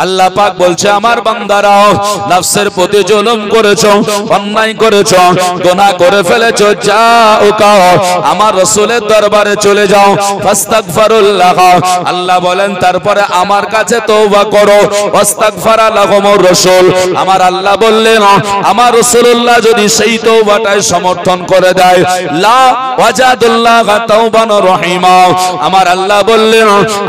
আল্লাহ পাক বলছে আমার বান্দারা নফসের প্রতি জুলুম করেছো, অন্যায় করেছো, গুনাহ করে ফেলেছো, যাও আমার রাসূলের দরবারে চলে যাও, ফাস্তাগফিরুল্লাহ। আল্লাহ বলেন তারপরে আমার কাছে তওবা করো, ওয়াস্তাগফারা লাহুমুর রাসূল। আমার আল্লাহ বললেন আমার রাসূলুল্লাহ যদি সেই তওবাটায় সমর্থন করে দেয়, লা ওয়াজাদুল্লাহ তাওবান রহিমা, আমার আল্লাহ বললেন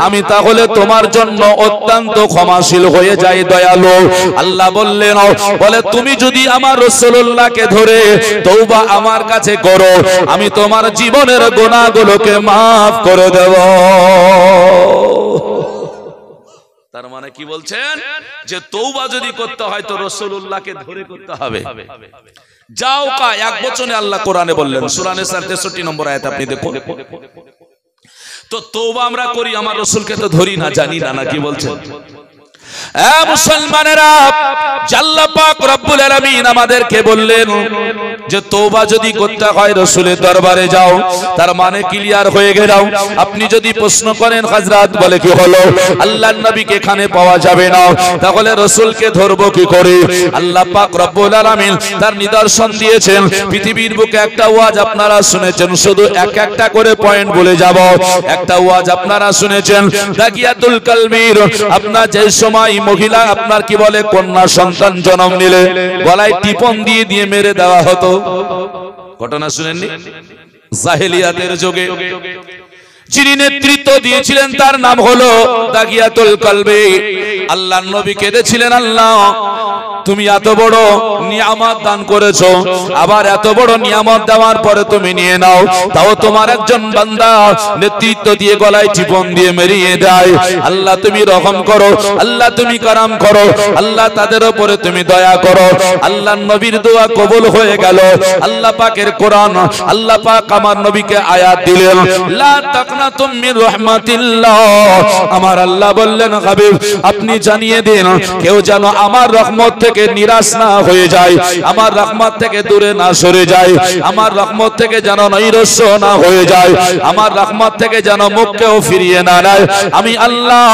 আমি তাহলে তোমার জন্য অত্যন্ত ক্ষমাশীল হয়ে যাই, দয়ালু। আল্লাহ বললেন বলে তুমি যদি আমার রাসূলুল্লাহকে ধরে তওবা আমার কাছে করো, আমি তোমার জীবনের গুনাহগুলোকে maaf করে দেব। তার মানে কি বলছেন যে তওবা যদি করতে হয় তো রাসূলুল্লাহকে ধরে করতে হবে। যাও কা এক বচনে আল্লাহ কোরআনে বললেন, সূরা নিসার 63 নম্বর আয়াত আপনি দেখুন। তো তওবা আমরা করি, আমার রাসূলকে তো ধরি না, জানি না, নাকি বলছেন? মুসলমানেরা, আল্লাহ পাক রব্বুল আলামিন আমাদেরকে বললেন যে তওবা যদি করতে হয় রাসূলের দরবারে যাও, তার মানে ক্লিয়ার হয়ে গেল। আপনি যদি প্রশ্ন করেন হযরত বলে কি হলো, আল্লাহর নবীকে এখানে পাওয়া যাবে না, তাহলে রাসূলকে ধরবো কি করে? আল্লাহ পাক রব্বুল আলামিন তার নিদর্শন দিয়েছেন। পৃথিবীর বুকে একটা ওয়াজ আপনারা শুনেছেন, শুধু একটা করে পয়েন্ট বলে যাব। একটা ওয়াজ আপনারা শুনেছেন দাকিয়াতুল কালবির, আপনার যে সময় মহিলা আপনার কি বলে কন্যা সন্তান জন্ম নিলে গলায় টিপন দিয়ে মেরে দেওয়া হতো, ঘটনা শুনেননি? জাহেলিয়াতের যুগে যিনি নেতৃত্ব দিয়েছিলেন তার নাম হলো দাকিয়াতুল কালবি। আল্লাহর নবী কেঁদেছিলেন, আল্লাহ তুমি এত বড় নিয়ামত দান করেছো, আবার এত বড় নিয়ামত দেওয়ার পরে তুমি নিয়ে নাও, তাও তোমার একজন বান্দা নেতৃত্ব দিয়ে গলায় টিপন দিয়ে মেরিয়ে দেয়। আল্লাহ তুমি রহম করো, আল্লাহ তুমি কারাম করো, আল্লাহ তাদের উপরে তুমি দয়া করো। আল্লাহর নবীর দোয়া কবুল হয়ে গেল। আল্লাহ পাকের কোরআন, আল্লাহ পাক আমার নবীকে আয়াত দিলেন, লা তাকনাতুম মির রাহমাতিল্লাহ। আমার আল্লাহ বললেন হাবিব আপনি জানিয়ে দিন কেউ যেন আমার রহমত থেকে নিরাশ না হয়ে যায়, আমার রহমত থেকে দূরে না সরে যায়, আমার রহমত থেকে যেন নৈরাশ্য না হয়ে যায়, আমার রহমত থেকে যেন মুখকেও ফিরিয়ে না নেয়। আমি আল্লাহ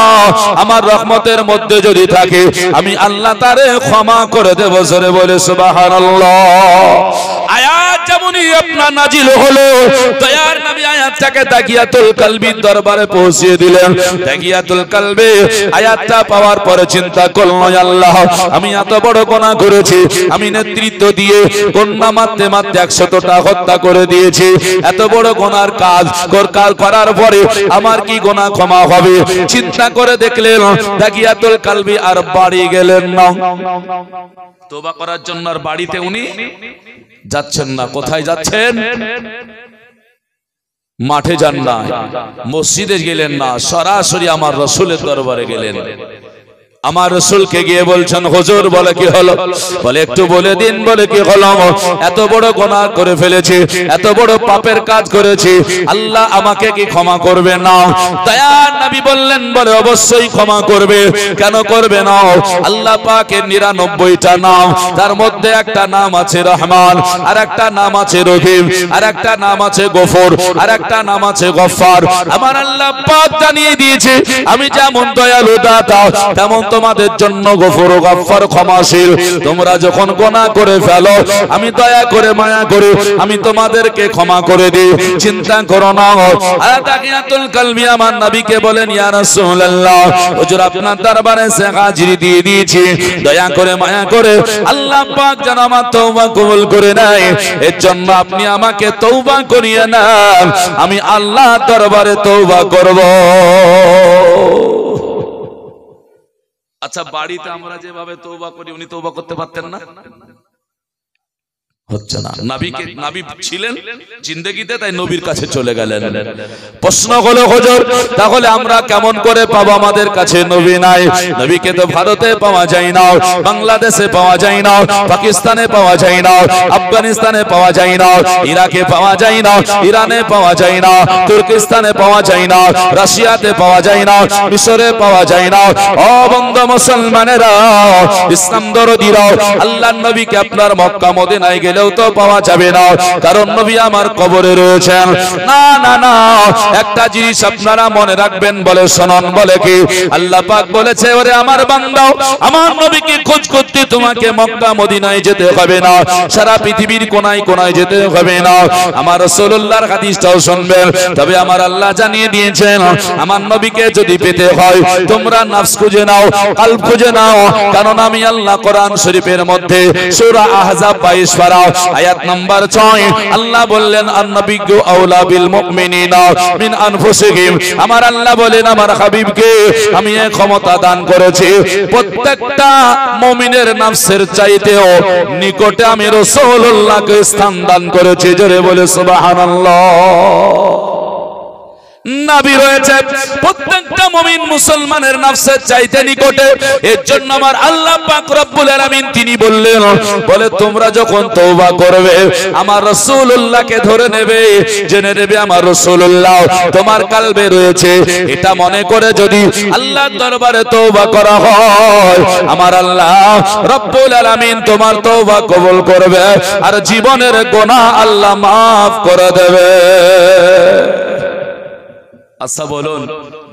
আমার রহমতের মধ্যে যদি থাকে আমি আল্লাহ তারে ক্ষমা করে দেব। জোরে বলে সুবহানাল্লাহ। আয়াত যেমনই আপনার নাজিল হলো, দয়ার নবী আয়াতটাকে দাকিয়াতুল কালবির দরবারে পৌঁছিয়ে দিলেন। দাকিয়াতুল কালবি আয়াতটা পাওয়ার পরে চিন্তা করলো, আল্লাহ আমি এত বড় গুনাহ করেছি, আমি নেতৃত্ব দিয়ে কন্যা মারতে মারতে 100টা হত্যা করে দিয়েছি, এত বড় গুনার কাজ করার পরে আমার কি গুনাহ ক্ষমা হবে? চিন্তা করে দেখলেন দাকিয়াতুল কালবি আর বাড়ি গেলেন না তওবা করার জন্য, আর বাড়িতে উনি যাচ্ছেন না। কোথায় যাচ্ছেন? মাঠে যান না, মসজিদে গেলেন না, সরাসরি আমার রাসূলের দরবারে গেলেন। আমার রাসূলকে গিয়ে বলছেন হুজুর বলে কি হলো? বলে একটু বলে দিন। বলে কি হলো? এত বড় গুনাহ করে ফেলেছি, এত বড় পাপের কাজ করেছি, আল্লাহ আমাকে কি ক্ষমা করবে না? দয়ার নবী বললেন বলে অবশ্যই ক্ষমা করবে। কেন করবে না? আল্লাহ পাকের 99টা নাম, তার মধ্যে একটা নাম আছে রহমান, আর একটা নাম আছে রহিম, আর একটা নাম আছে গফুর, আর একটা নাম আছে গফফার। আমার আল্লাহ পাক জানিয়ে দিয়েছে আমি যেমন দয়ালু দাতা তেমন তোমাদের জন্য গফুর গফফার ক্ষমাশীল। তোমরা যখন গুনাহ করে ফেলো আমি দয়া করে মায়া করে আমি তোমাদেরকে ক্ষমা করে দিই, চিন্তা করো না। আর দাকিয়াতুল কালবি আমার নবীকে বলেন ইয়া রাসূলুল্লাহ হুজুর আপনার দরবারে সে হাজিরি দিয়ে দিয়েছি, দয়া করে মায়া করে আল্লাহ পাক যেন আমার তওবা কবুল করে নেয়, এর জন্য আপনি আমাকে তওবা করিয়ে নেন, আমি আল্লাহর দরবারে তওবা করব। আচ্ছা বাড়িতে আমরা যেভাবে তওবা করি উনি তওবা করতে পারতেন না? হচ্ছে না। নবী ছিলেন জিন্দেগিতে, তাই নবীর কাছে চলে গেলেন। প্রশ্ন হলো হুজুর তাহলে আমরা কেমন করে পাবো? আমাদের কাছে নবী নাই। নবীকে তো ভারতে পাওয়া যায় না, বাংলাদেশে পাওয়া যায় না, পাকিস্তানে পাওয়া যায় না, আফগানিস্তানে পাওয়া যায় না, ইরাকে পাওয়া যায় না, ইরানে পাওয়া যায় না, তুর্কিস্তানে পাওয়া যায় না, রাশিয়াতে পাওয়া যায় না, মিশরে পাওয়া যায় না। ও বন্ধু মুসলমানেরা, ইসলাম দরদিরা, আল্লাহর নবীকে আপনার মক্কা মদিনায় গেলে গেলেও তো পাওয়া যাবে না, কারণ নবী আমার কবরে রয়েছেন। না না না, একটা জিনিস আপনারা মনে রাখবেন, বলে শুনুন, বলে কি আল্লাহ পাক বলেছে, ওরে আমার বান্দা, আমার নবীকে খোঁজ করতে তোমাকে মক্কা মদিনায় যেতে হবে না, সারা পৃথিবীর কোনায় কোনায় যেতে হবে না। আমার রাসূলুল্লাহর হাদিসটাও শুনবেন। তবে আমার আল্লাহ জানিয়ে দিয়েছেন, আমার নবীকে যদি পেতে হয় তোমরা নফস খুঁজে নাও, কলব খুঁজে নাও, কারণ আমি আল্লাহ কোরআন শরীফের মধ্যে সূরা আহজাব 22 পারা আয়াত নাম্বার 6 আল্লাহ বললেন, আন-নাবিয়্যু আওলা বিল মুমিনিনা মিন আনফুসিহিম। আমার আল্লাহ বলেন, আমার হাবিবকে আমি এই ক্ষমতা দান করেছি, প্রত্যেকটা মুমিনের নফসের চাইতেও নিকটে আমি রাসূলুল্লাহকে স্থান দান করেছি। জোরে বলে সুবহানাল্লাহ। নবী রয়েছে প্রত্যেকটা মুমিন মুসলমানের নফসের চাইতে নিকটে। এর জন্য আমার আল্লাহ পাক রব্বুল আলামিন তিনি বললেন, বলে তোমরা যখন তওবা করবে আমার রাসূলুল্লাহকে ধরে নেবে, জেনে নেবে আমার রাসূলুল্লাহ তোমার কলবে রয়েছে। এটা মনে করে যদি আল্লাহর দরবারে তওবা করা হয়, আমার আল্লাহ রব্বুল আলামিন তোমার তওবা কবুল করবে আর জীবনের গুনাহ আল্লাহ maaf করে দেবে। আচ্ছা বলুন,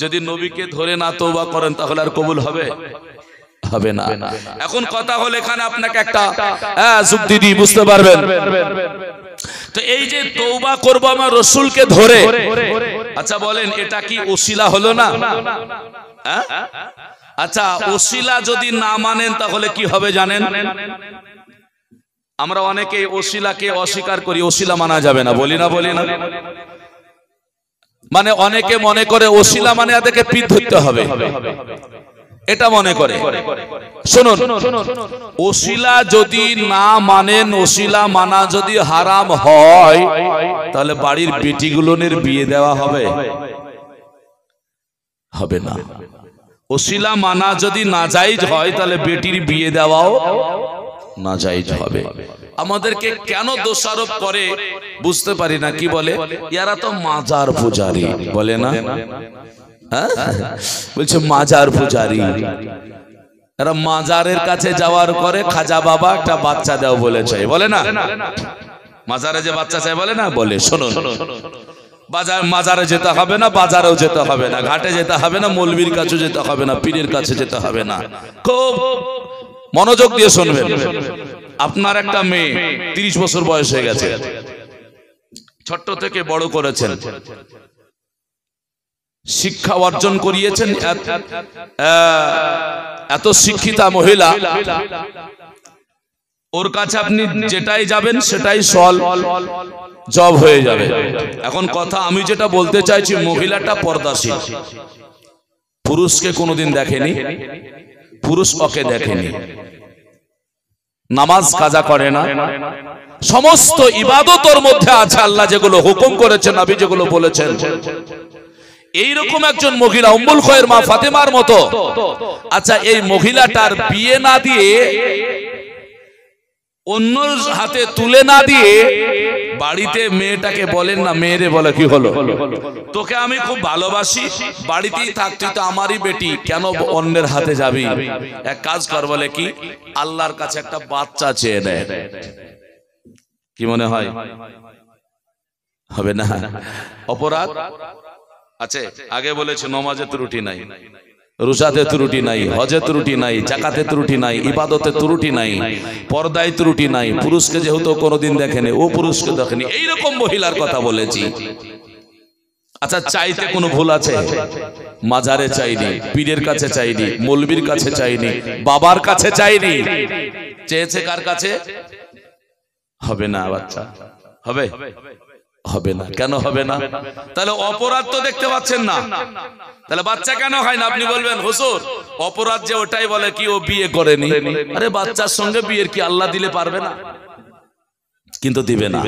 যদি নবীকে ধরে না তওবা করেন তাহলে আর কবুল হবে? হবে না। এখন কথা হলো, এখানে আপনাকে একটা যুক্তি দিই, বুঝতে পারবেন। তো এই যে তওবা করব আমার রাসূলকে ধরে, আচ্ছা বলেন এটা কি ওসিলা হলো না? আচ্ছা ওসিলা যদি না মানেন তাহলে কি হবে জানেন? আমরা অনেকেই ওসিলাকে অস্বীকার করি, ওসিলা মানা যাবে না, বলি না? মানে অনেকে মনে করে ওসিলা মানে এদেরকে পিঠ ধরতে হবে, এটা মনে করে। শুনুন, ওসিলা যদি না মানেন, ওসিলা মানা যদি হারাম হয়, তাহলে বাড়ির বেটিগুলোনের বিয়ে দেওয়া হবে? হবে না। ওসিলা মানা যদি নাজায়েজ হয়, তাহলে বেটির বিয়ে দেওয়াও নাজায়েজ হবে। আমাদেরকে কেন দোষারোপ করে বুঝতে পারি না। কি বলে, এরা তো মাজার পূজারি, বলে না? বলছে মাজার পূজারি, এরা মাজারের কাছে যাওয়ার করে খাজা বাবা একটা বাচ্চা দাও বলে চাই, বলে না? মাজারে যে বাচ্চা চাই বলে না? বলে শুনুন, মাজারে যেতে হবে না, বাজারেও যেতে হবে না, ঘাটে যেতে হবে না, মৌলবীর কাছে যেতে হবে না, পীরের কাছে যেতে হবে না। খুব মনোযোগ দিয়ে শুনবেন। আপনার একটা মেয়ে 30 বছর বয়স হয়ে গেছে, ছোট্ট থেকে বড় করেছেন, শিক্ষা অর্জন করিয়েছেন, এত শিক্ষিতা মহিলা, ওর কাছে আপনি যেটাই যাবেন সেটাই সল জব হয়ে যাবে। এখন কথা আমি যেটা বলতে চাইছি, মহিলাটা পর্দাশীল, পুরুষকে কোনোদিন দেখেনি, পুরুষ ওকে দেখেনি, নামাজ কাজা করে না, সমস্ত ইবাদতের মধ্যে আছে আল্লাহ যেগুলো হুকুম করেছেন, নবী যেগুলো বলেছেন। এইরকম একজন মহিলা উম্মুল খৈর মা ফাতেমার মতো। আচ্ছা এই মহিলাটার বিয়ে না দিয়ে, অন্য হাতে তুলে না দিয়ে বাড়িতে মেয়েটাকে বলেন না, মেয়েরে বলে কি হলো, তোকে আমি খুব ভালোবাসি, বাড়িতেই থাক, তুই তো আমারই বেটি, কেন অন্যের হাতে যাবি? এক কাজ কর, বলে কি আল্লাহর কাছে একটা বাচ্চা চেয়ে নেয়। কি মনে হয়? হবে না? অপরাধ আছে। আগে বলেছে নমাজে ত্রুটি নাই, রোজাতে ত্রুটি নাই, হজে ত্রুটি নাই, যাকাতে ত্রুটি নাই, ইবাদতে ত্রুটি নাই, পর্দায় ত্রুটি নাই। পুরুষকে যেহেতু কোনোদিন দেখেনি, ও পুরুষকে দেখেনি, এইরকম মহিলার কথা বলেছি। আচ্ছা চাইতে কোনো ভুল আছে? মাজারে চাইনি, পীরের কাছে চাইনি, মৌলবীর কাছে চাইনি, বাবার কাছে চাইনি, চেয়েছে কার কাছে? হবে না বাচ্চা, হবে? হবে না। কেন হবে না? তাহলে অপরাধ তো দেখতে পাচ্ছেন না, তাহলে বাচ্চা কেন হয় না? আপনি বলবেন হুজুর অপরাধ যে ওটাই বলে কি ও বিয়ে করেনি। আরে বাচ্চার সঙ্গে বিয়ের কি আল্লাহ দিলে পারবে না? কিন্তু দিবে না।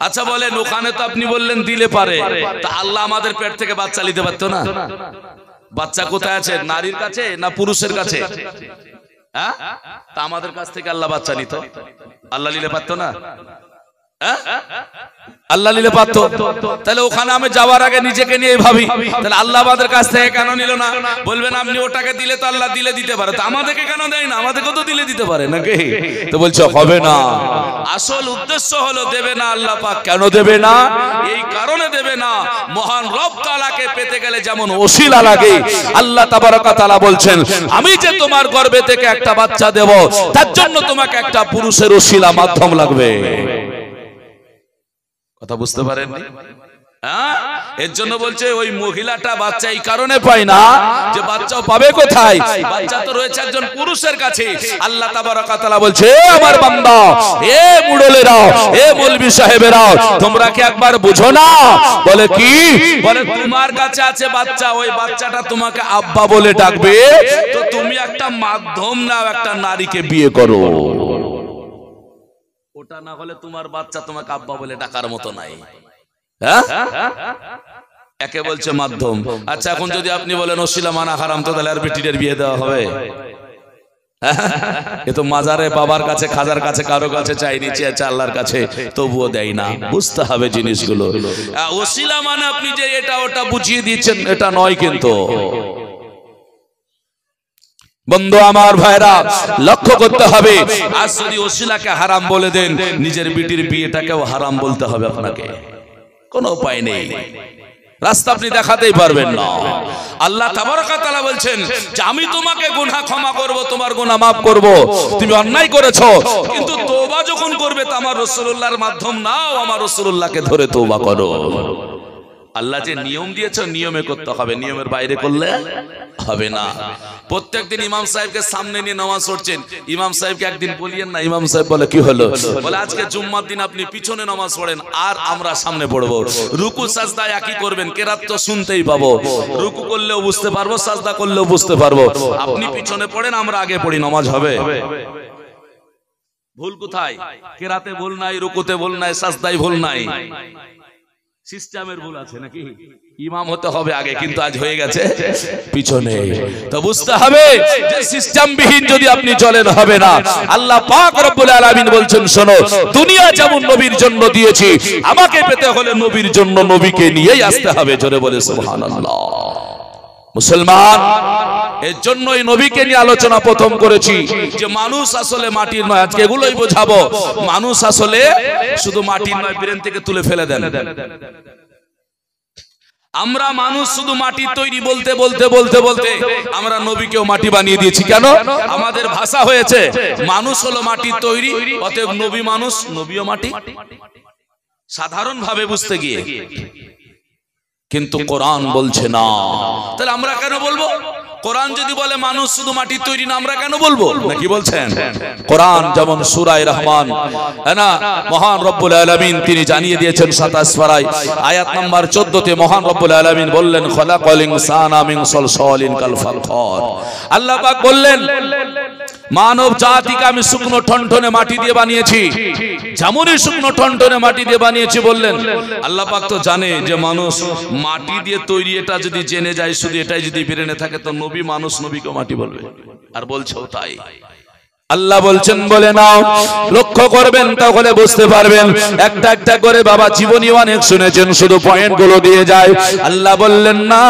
আচ্ছা বলেন, ওখানে তো আপনি বললেন দিলে পারে, তা আল্লাহ আমাদের পেট থেকে বাচ্চা নিতে পারতো না? বাচ্চা কোথায় আছে? নারীর কাছে না পুরুষের কাছে? হ্যাঁ, তা আমাদের কাছ থেকে আল্লাহ বাচ্চা নিত, আল্লাহ নিলে পারতো না? আল্লাহ নিলে পারত, তাহলে ওখানে আমি যাওয়ার আগে নিজেকে নিয়ে ভাবি, তাহলে আল্লাহ আমাদের কাছ থেকে কেন নিল না? বলবেন আপনি ওটাকে দিলে তো আল্লাহ দিলে দিতে পারে, তো আমাদেরকে কেন দেয় না? আমাদেরকে তো দিলে দিতে পারে নাকি? তো বলছে হবে না। আসল উদ্দেশ্য হলো দেবে না আল্লাহ পাক। কেন দেবে না? এই কারণে দেবে না, মহান রব তাআলাকে পেতে গেলে যেমন ওসিলা লাগে, আল্লাহ তাবারক ওয়া তাআলা বলছেন আমি যে তোমার গর্ভে থেকে একটা বাচ্চা দেব, তার জন্য তোমাকে একটা পুরুষের ওসিলা মাধ্যম লাগবে। কথা বুঝতে পারেন? এর জন্য বলছে ওই মহিলাটা বাচ্চা এই কারণে পায় না যে বাচ্চাও পাবে কোথায়? বাচ্চা তো রয়েছে একজন পুরুষের কাছে। আল্লাহ তাবারক ওয়া তাআলা বলছে আমার বান্দা, এ মুড়লেরা, এ মৌলভী সাহেবেরা, তোমরা কি একবার বুঝো না? বলে কি? বলে তোমার কাছে আছে বাচ্চা, ওই বাচ্চাটা তোমাকে আব্বা বলে ডাকবে, তো তুমি একটা মাধ্যম নাও, একটা নারীকে বিয়ে করো। ওটা না হলে তোমার বাচ্চা তোমাকে আব্বা বলে ডাকার মতো নাই। একে বলছে মাধ্যম। আচ্ছা এখন যদি আপনি বলেন ওসিলা মানা হারাম, তো তাহলে আর বেটিদের বিয়ে দেওয়া হবে? এ তো মাজারে বাবার কাছে, খাজার কাছে, কারো কাছে চাইনি, চেয়েছে আল্লাহর কাছে, তবুও দেয় না। বুঝতে হবে জিনিসগুলো। ওসিলা মানে আপনি যে এটা ওটা বুঝিয়ে দিচ্ছেন, এটা নয় কিন্তু। বন্ধু আমার ভাইরা, লক্ষ্য করতে হবে, আজ যদি ওসিলাকে হারাম বলে দেন, নিজের বিটির বিয়েটাকেও হারাম বলতে হবে আপনাকে। কোনো উপায় নেই, রাস্তা আপনি দেখাতেই পারবেন না। আল্লাহ তাবারক ওয়া তাআলা বলছেন যে আমি তোমাকে গুনাহ ক্ষমা করব, তোমার গুনাহ maaf করব। তুমি অন্যায় করেছো, কিন্তু তওবা যখন করবে তো আমার রাসূলুল্লাহর মাধ্যম নাও, আমার রাসূলুল্লাহকে ধরে তওবা করো। আল্লাহ যে নিয়ম দিয়েছে নিয়মে করতে হবে, নিয়মের বাইরে করলে হবে না। প্রত্যেকদিন ইমাম সাহেবকে সামনে নিয়ে নামাজ পড়ছেন, ইমাম সাহেবকে একদিন বলিয়েন না, ইমাম সাহেব বলে কি হলো? বলে আজকে জুম্মার দিন আপনি পিছনে নামাজ পড়েন আর আমরা সামনে পড়বো, রুকু সাজদা একই করবেন, কেরাত তো শুনতেই পাবো, রুকু করলেও বুঝতে পারবো, সাজদা করলেও বুঝতে পারবো। আপনি পিছনে পড়েন, আমরা আগে পড়ি, নামাজ হবে? ভুল কোথায়? কেরাতে ভুল নাই, রুকুতে ভুল নাই, সাজদায় ভুল নাই, সিস্টেমের ভুল আছে নাকি? ইমাম হতে হবে আগে, কিন্তু আজ হয়ে গেছে পিছনে। তো বুঝতে হবে যে সিস্টেম বিহীন যদি আপনি চলেন হবে না। আল্লাহ পাক রব্বুল আলামিন বলছেন শোনো, দুনিয়া যেমন নবীর জন্য দিয়েছি, আমাকে পেতে হলে নবীর জন্য নবীকে নিয়েই আসতে হবে। জোরে বলে সুবহানাল্লাহ। মুসলমান, এর জন্যই নবীকে নিয়ে আলোচনা প্রথম করেছি যে মানুষ আসলে মাটির নয়। আজকে এগুলোই বোঝাবো, মানুষ আসলে শুধু মাটির নয়, ব্রেন থেকে তুলে ফেলে দেন। আমরা মানুষ শুধু মাটির তৈরি বলতে বলতে বলতে বলতে আমরা নবীকেও মাটি বানিয়ে দিয়েছি। কেন? আমাদের ভাষা হয়েছে মানুষ হলো মাটির তৈরি, অতএব নবী মানুষ, নবীও মাটি, সাধারণ ভাবে বুঝতে গিয়ে। কিন্তু কোরআন বলছে না। তাহলে আমরা কেন বলবো? কোরআন যদি বলে মানুষ শুধু মাটির তৈরি না, আমরা কেন বলবো? নাকি বলছেন? কোরআন যেমন সূরা রহমান, না, মহান রব্বুল আলামিন তিনি জানিয়ে দিয়েছেন 27 পারায় আয়াত নাম্বার 14 তে মহান রব্বুল আলামিন বললেন খলাকাল ইনসানা মিন সালসালিন কাল ফাখর। আল্লাহ পাক বললেন মানব জাতিকে আমি শুকনো ঠনঠনে মাটি দিয়ে বানিয়েছি, যেমনই শুকনো ঠনঠনে মাটি দিয়ে বানিয়েছি। বললেন আল্লাহ পাক তো জানে যে মানুষ মাটি দিয়ে তৈরি, এটা যদি জেনে যায়, শুধু এটাই যদি ব্রেনে থাকে, তো নবী মানুষ, নবীকে মাটি বলবে। আর বলছেও তাই। আল্লাহ বলছেন বলে নাও, লক্ষ্য করবেন তাহলে বুঝতে পারবেন। একটা একটা করে বাবা জীবনী অনেক শুনেছেন, শুধু পয়েন্ট গুলো দিয়ে যায়। আল্লাহ বললেন না,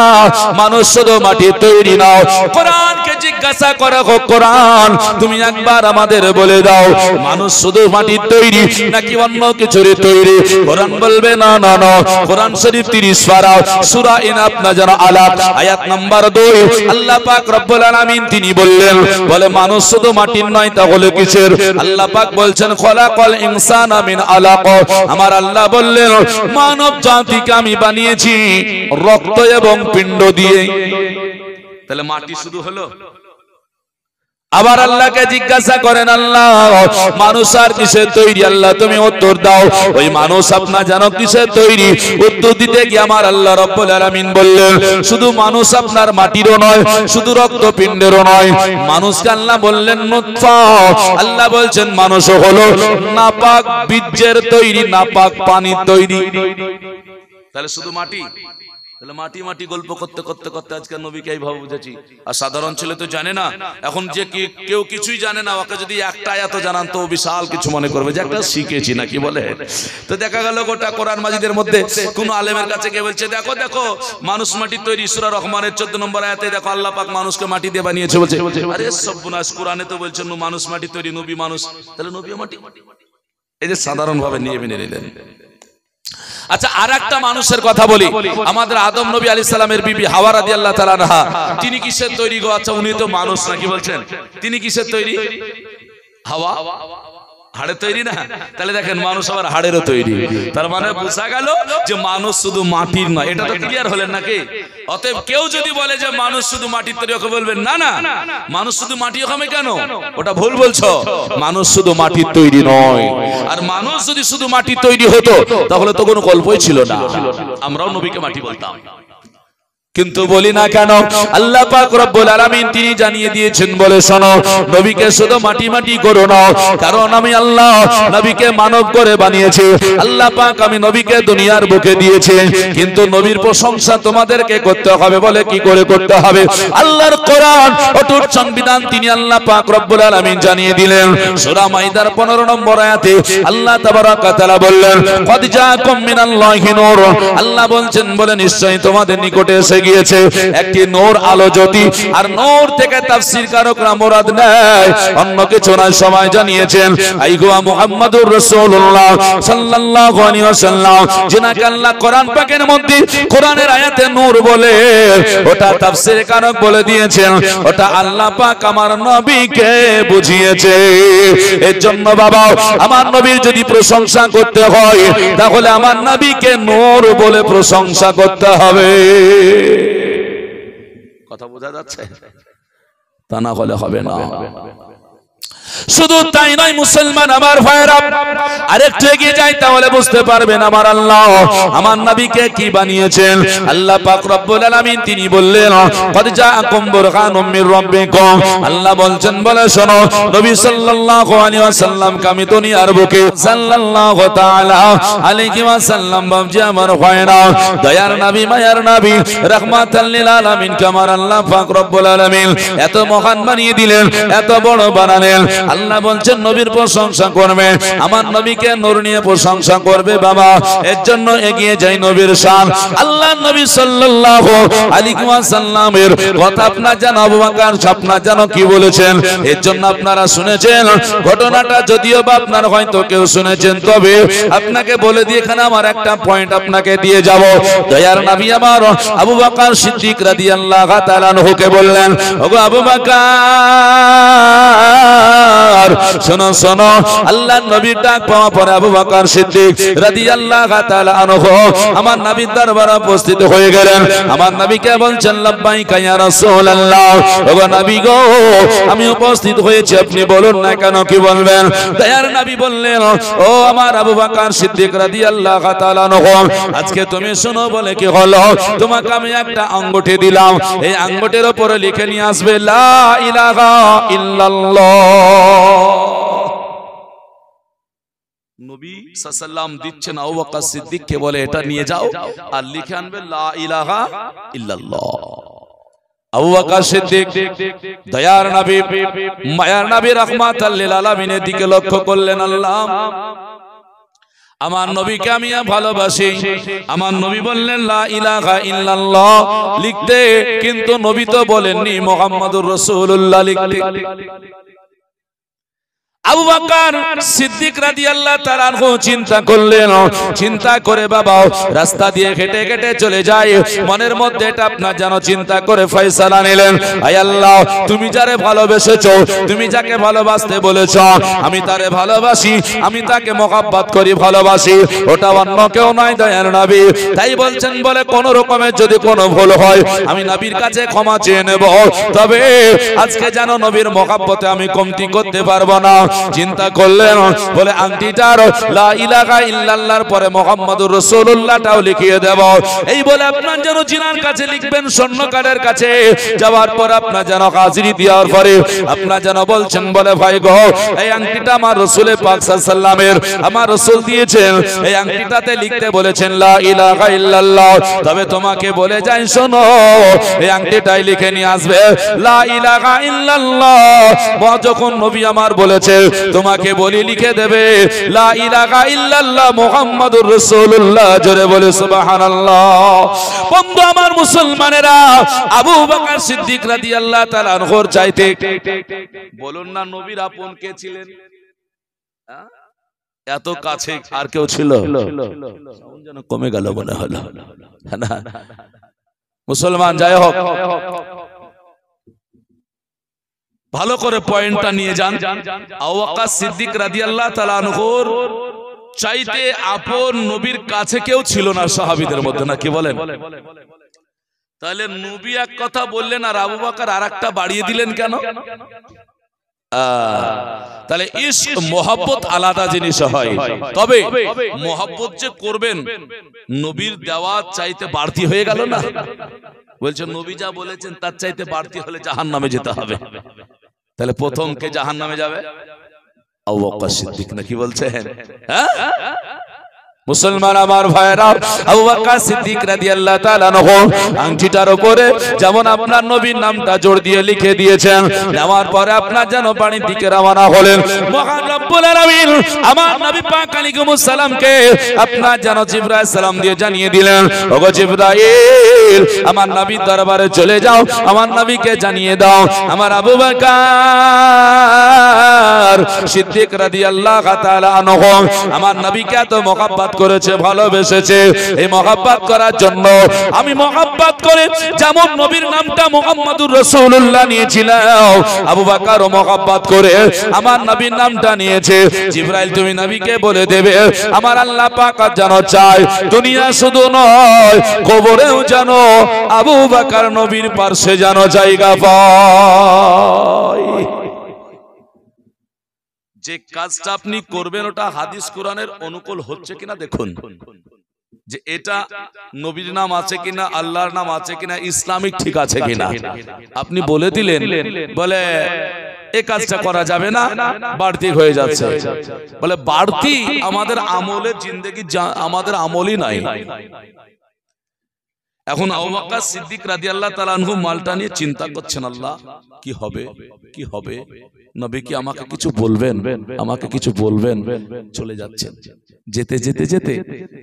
মানুষ শুধু মাটি তৈরি নাও। কোরআনকে জিজ্ঞাসা করা হোক, কোরআন তুমি একবার আমাদের বলে দাও মানুষ শুধু মাটির তৈরি নাকি অন্য কিছুর তৈরি? কোরআন বলবে না না না। কোরআন শরীফ 30 পারা সূরা ইনাফ নাজর আলাক আয়াত নাম্বার 2 আল্লাহ পাক রব্বুল আলামিন তিনি বললেন, বলে মানুষ শুধু মাটির নয়, তাহলে কিসের? আল্লাহ পাক বলছেন খলাকাল ইনসানা মিন আলাক। আমার আল্লাহ বললেন মানব জাতিকে আমি বানিয়েছি রক্ত এবং পিণ্ড দিয়ে। তাহলে মাটি শুধু হলো? আবার আল্লাহকে জিজ্ঞাসা করেন, আল্লাহ মানুষ আর কিসের তৈরি? আল্লাহ তুমি উত্তর দাও, ওই মানুষ আপনার জানো কিসের তৈরি? উত্তর দিতে গিয়ে আমার আল্লাহ রব্বুল আলামিন বললেন শুধু মানুষ আপনার মাটিরও নয়, শুধু রক্তপিণ্ডেরও নয়, মানুষকে আল্লাহ বললেন নুতফা। আল্লাহ বলছেন মানুষও হলো নাপাক বীর্যের তৈরি, নাপাক পানির তৈরি। তাহলে শুধু মাটি? তাহলে মাটি মাটি গল্প করতে করতে করতে আজকে নবীকে এইভাবে বুঝেছি। আর সাধারণ ছেলে তো জানে না, এখন যে কেউ কিছুই জানে না, ওকে যদি একটা আয়াত জানান তো বিশাল কিছু মনে করবে যে একটা শিখেছি না, কি বলে। তো দেখা গেল গোটা কোরআন মাজিদের মধ্যে কোন আলেমের কাছে গিয়ে বলছে দেখো দেখো মানুষ মাটির তৈরি, সূরা রহমানের 14 নম্বর আয়াতে দেখো আল্লাহ পাক মানুষকে মাটি দিয়ে বানিয়েছে। বলছে আরে সর্বনাশ, কোরআনে তো বলছেন মানুষ মাটি তৈরি, নবী মানুষ, তাহলে নবী মাটি। এই যে সাধারণ ভাবে নিয়ে নিলেন। আচ্ছা, আর একটা মানুষের কথা বলি, আমাদের আদম নবী আলাইহিস সালামের বিবি হাওয়া রাদিয়াল্লাহু তাআলা আনহা, তিনি কিসের তৈরি গো? আচ্ছা, উনি তো মানুষ না, কি বলছেন? তিনি কিসের তৈরি? হাওয়া হাড়ের তৈরি না? তাহলে দেখেন মানুষ আবার হাড়েরও তৈরি। তার মানে বোঝা গেল যে মানুষ শুধু মাটির নয়। এটা তো ক্লিয়ার হলেন নাকি? অতএব কেউ যদি বলে যে মানুষ শুধু মাটির তৈরি, ওকে বলবেন না না, মানুষ শুধু মাটি হবে কেন? ওটা ভুল বলছো। মানুষ শুধু মাটির তৈরি নয়। আর মানুষ যদি শুধু মাটির তৈরি হতো তাহলে তো কোনো গল্পই ছিল না, আমরাও নবীকে মাটি বলতাম। কিন্তু বলি না কেন? আল্লাহ পাক রব্বুল আলামিন তিনি জানিয়ে দিয়েছেন, বলে শোনো নবীকে শুধু মাটি মাটি করো না, কারণ আমি আল্লাহ নবীকে মানব করে বানিয়েছি। আল্লাহ পাক আমি নবীকে দুনিয়ার বুকে দিয়েছি, কিন্তু নবীর প্রশংসা তোমাদেরকে করতে হবে। বলে কি করে করতে হবে? আল্লাহর কোরআন অটুট সংবিধান তিনি আল্লাহ পাক রব্বুল আলামিন জানিয়ে দিলেন। সূরা মাইদার 15 নম্বর আয়াতে আল্লাহ তাবারাক ওয়া তাআলা বললেন কদ জাআকুম মিনাল্লাহি নূর। আল্লাহ বলছেন বলে নিশ্চয়ই তোমাদের নিকটে এসে গিয়েছে একটি নূর, আলো, জ্যোতি। আর নূর থেকে তাফসীর কারকরা মুরাদ নেয় অন্য কিছু না। সময় জানিয়েছেন আইগোয়া মুহাম্মাদুর রাসূলুল্লাহ সাল্লাল্লাহু আলাইহি ওয়াসাল্লাম, যিনাকে আল্লাহ কোরআন পাকের মধ্যে কোরআনের আয়াতে নূর বলে, ওটা তাফসীর কারক বলে দিয়েছেন ওটা আল্লাহ পাক আমার নবীকে বুঝিয়েছে। এর জন্য বাবা, আমার নবীর যদি প্রশংসা করতে হয় তাহলে আমার নবীকে নূর বলে প্রশংসা করতে হবে। কথা বোঝা যাচ্ছে? তা না হলে হবে না। শুধু তাই নয় মুসলমান আমার ভাইরা, আরেকটু এগিয়ে যাই তাহলে বুঝতে পারবেন আমার আল্লাহ আমার নবীকে কি বানিয়েছেন। আল্লাহ পাক রব্বুল আলামিন তিনি বললেন কদ জাআকুম বুরহানুম মির রাব্বিকুম। আল্লাহ বলছেন বলে শোনো নবী সাল্লাল্লাহু আলাইহি ওয়াসাল্লাম আমি দুনিয়ার বুকে সাল্লাল্লাহু তাআলা আলাইহি ওয়াসাল্লাম বাবজি আমার ভাইরা, দয়ার নবী মায়ার নবী রাহমাতাল লিল আলামিন আমার আল্লাহ পাক রব্বুল আলামিন এত মহান বানিয়ে দিলেন, এত বড় বানালেন। আল্লাহ বলছেন নবীর প্রশংসা করবে, আমার নবীকে নূর নিয়ে প্রশংসা করবে। বাবা এর জন্য এগিয়ে যাই নবীর শান। আল্লাহ নবী সাল্লাল্লাহু আলাইহি ওয়াসাল্লামের কথা আপনারা জানো, আবু বকর আপনারা জানো কি বলেছেন। এর জন্য আপনারা শুনেছেন ঘটনাটা, যদিও বা আপনারা হয়তো কেউ শুনেছেন, তবে আপনাকে বলে দিয়ে এখানে আমার একটা পয়েন্ট আপনাকে দিয়ে যাব। দয়ার নবী আমার আবু বকর সিদ্দিক রাদিয়াল্লাহু তাআলা আনহুকে বললেন ওগো আবু বকর শোনো শোনো। আল্লাহ নবীর ডাক পাওয়া পরে আবু বকর সিদ্দিক রাদিয়াল্লাহু তাআলা আনহু আমার নবীর দরবারে উপস্থিত হয়ে গেলেন। আমার নবীকে বলছেন লাব্বাইকা ইয়া রাসূলুল্লাহ। ওগো নবী গো আমি উপস্থিত হয়েছি, আপনি বলুন না কেন, কি বলবেন? দয়ার নবী বললেন ও আমার আবু বকর সিদ্দিক রাদিয়াল্লাহু তাআলা আনহু, আজকে তুমি শোনো বলে কি হলো, তোমাকে আমি একটা আঙ্গুঠি দিলাম, এই আঙ্গুঠির উপরে লিখে নিয়ে আসবে লা ইলাহা ইল্লাল্লাহ। নবী সাল্লাল্লাহু দিচ্ছেন আবু বকর সিদ্দিককে, বলে এটা নিয়ে যাও আর লিখে আনবে লা ইলাহা ইল্লাল্লাহ। আবু বকর সিদ্দিক দয়ার নবী মায়ার নবী রাহমাতাল লিল আলামিনের দিকে লক্ষ্য করলেন, আল্লাহ আমার নবীকে আমি ভালোবাসি। আমার নবী বললেন লা ইলাহা ইল্লাল্লাহ লিখতে, কিন্তু নবী তো বলেননি মুহাম্মাদুর রাসূলুল্লাহ লিখতে। আবু বকর সিদ্দিক রাদিয়াল্লাহু তাআলা আনহু চিন্তা করলেন, চিন্তা করে বাবা রাস্তা দিয়ে হেঁটে হেঁটে চলে যায়। মনের মধ্যে এটা আপনার যেন চিন্তা করে ফয়সালা নিলেন, আয় আল্লাহ তুমি যারে ভালোবেসেছো, তুমি যাকে ভালোবাসতে বলেছ, আমি তারে ভালোবাসি, আমি তাকে মহব্বত করি, ভালোবাসি, ওটা অন্য কেউ নয় দয়ার নবী। তাই বলছেন বলে কোন রকমের যদি কোনো ভুল হয় আমি নবীর কাছে ক্ষমা চেয়ে নেব, তবে আজকে যেন নবীর মহব্বতে আমি কমতি করতে পারবো না। চিন্তা করলেন, বলে আংটিটার লা ইলাহা ইল্লাল্লাহর পরে মুহাম্মাদুর রাসূলুল্লাহটাও লিখিয়ে দেব। এই বলে আপনার যেন জিনার কাছে লিখবেন, স্বর্ণকারের কাছে যাওয়ার পর আপনার যেন হাজিরি দেওয়ার পরে আপনার যেন বলছেন, বলে ভাই গো, এই আংটিটা আমার রাসূল পাক সাল্লাল্লাহু আলাইহি ওয়াসাল্লামের, আমার রাসূল দিয়েছেন, এই আংটিটাতে লিখতে বলেছেন লা ইলাহা ইল্লাল্লাহ। তবে তোমাকে বলে যাই, শোনো, এই আংটিটাই লিখে নিয়ে আসবে লা ইলাহা ইল্লাল্লাহ। যখন নবী আমার বলেছে তোমাকে বলি লিখে দেবে লা ইলাহা ইল্লাল্লাহ মুহাম্মাদুর রাসূলুল্লাহ। জোরে বলে সুবহানাল্লাহ। বন্ধু আমার মুসলমানেরা, আবু বকর সিদ্দিক রাদিয়াল্লাহু তাআলা আনহুর চাইতে বলুন না নবীর আপন কে ছিলেন? এত কাছে আর কেউ ছিল? যেন কমে গেল মনে হলো না। মুসলমান যাই হোক, ভালো করে পয়েন্টটা নিয়ে যান। আবু বকর সিদ্দিক রাদিয়াল্লাহু তাআলা আনহুর চাইতে আপন নবীর কাছে কেউ ছিল না সাহাবীদের মধ্যে, না কি বলেন? তাহলে নবী এক কথা বললেন আর আবু বকর আরেকটা বাড়িয়ে দিলেন কেন? তাহলে ইশক মোহাব্বত আলাদা জিনিস হয়, তবে মোহাব্বত যে করবেন নবীর দেওয়া চাইতে বাড়তি হয়ে গেল না। বলছেন নবী যা বলেছেন তার চাইতে বাড়তি হলে জাহান্নামে যেতে হবে। তাহলে প্রথম কে জাহান্নামে যাবে? আবু বকর সিদ্দিক, না কি বলছেন? হ্যাঁ মুসলমান আমার ভাইরা, আবু বকর সিদ্দিক রাদিয়াল্লাহু তাআলা আনহু আংটিটার উপরে যেমন আপনার নবীর নামটা জোর দিয়ে লিখে দিয়েছেন, নেওয়ার পরে আপনার যেন বাড়ির দিকে রওনা হলেন। মহান রব্বুল আলামিন আমার নবী পাক আলাইহিস সালামকে আপনার যেন জিবরাইল সালাম দিয়ে জানিয়ে দিলেন, ওগো জিবরাইল, আমার নবীর দরবারে চলে যাও, আমার নবীকে জানিয়ে দাও আমার আবু বকর সিদ্দিক রাদিয়াল্লাহু তাআলা আনহু আমার নবীকে এত মহব্বত করেছে, ভালোবেসেছে। এই মহব্বত করার জন্য আমি মহব্বত করে যেমন নবীর নামটা মুহাম্মাদুর রাসূলুল্লাহ নিয়েছিলাম, আবু বকরও মহব্বত করে আমার নবীর নামটা নিয়েছে। জিবরাইল তুমি নবীকে বলে দেবে আমার আল্লাহ পাক যেন চায় দুনিয়া শুধু নয় কবরেও যেন আবু বকর নবীর পাশে যেন জায়গা পায়। যে কাজটা আপনি করবেন ওটা হাদিস কোরআনের অনুকূল হচ্ছে কিনা দেখুন, যে এটা নবীর নাম আছে কিনা, আল্লাহর নাম আছে কিনা, ইসলামিক ঠিক আছে কিনা। আপনি বলে দিলেন, বলে এই কাজটা করা যাবে না, বাড়তি হয়ে যাচ্ছে। বলে বাড়তি আমাদের আমলের জিন্দেগি, আমাদের আমলই নাই। এখন আবু বকর সিদ্দিক রাদিয়াল্লাহু তাআলা আনহু মালটা নিয়ে চিন্তা করছেন, আল্লাহ কি হবে, কি হবে, নবী কি আমাকে কিছু বলবেন, আমাকে কিছু বলবেন। চলে যাচ্ছেন, যেতে যেতে যেতে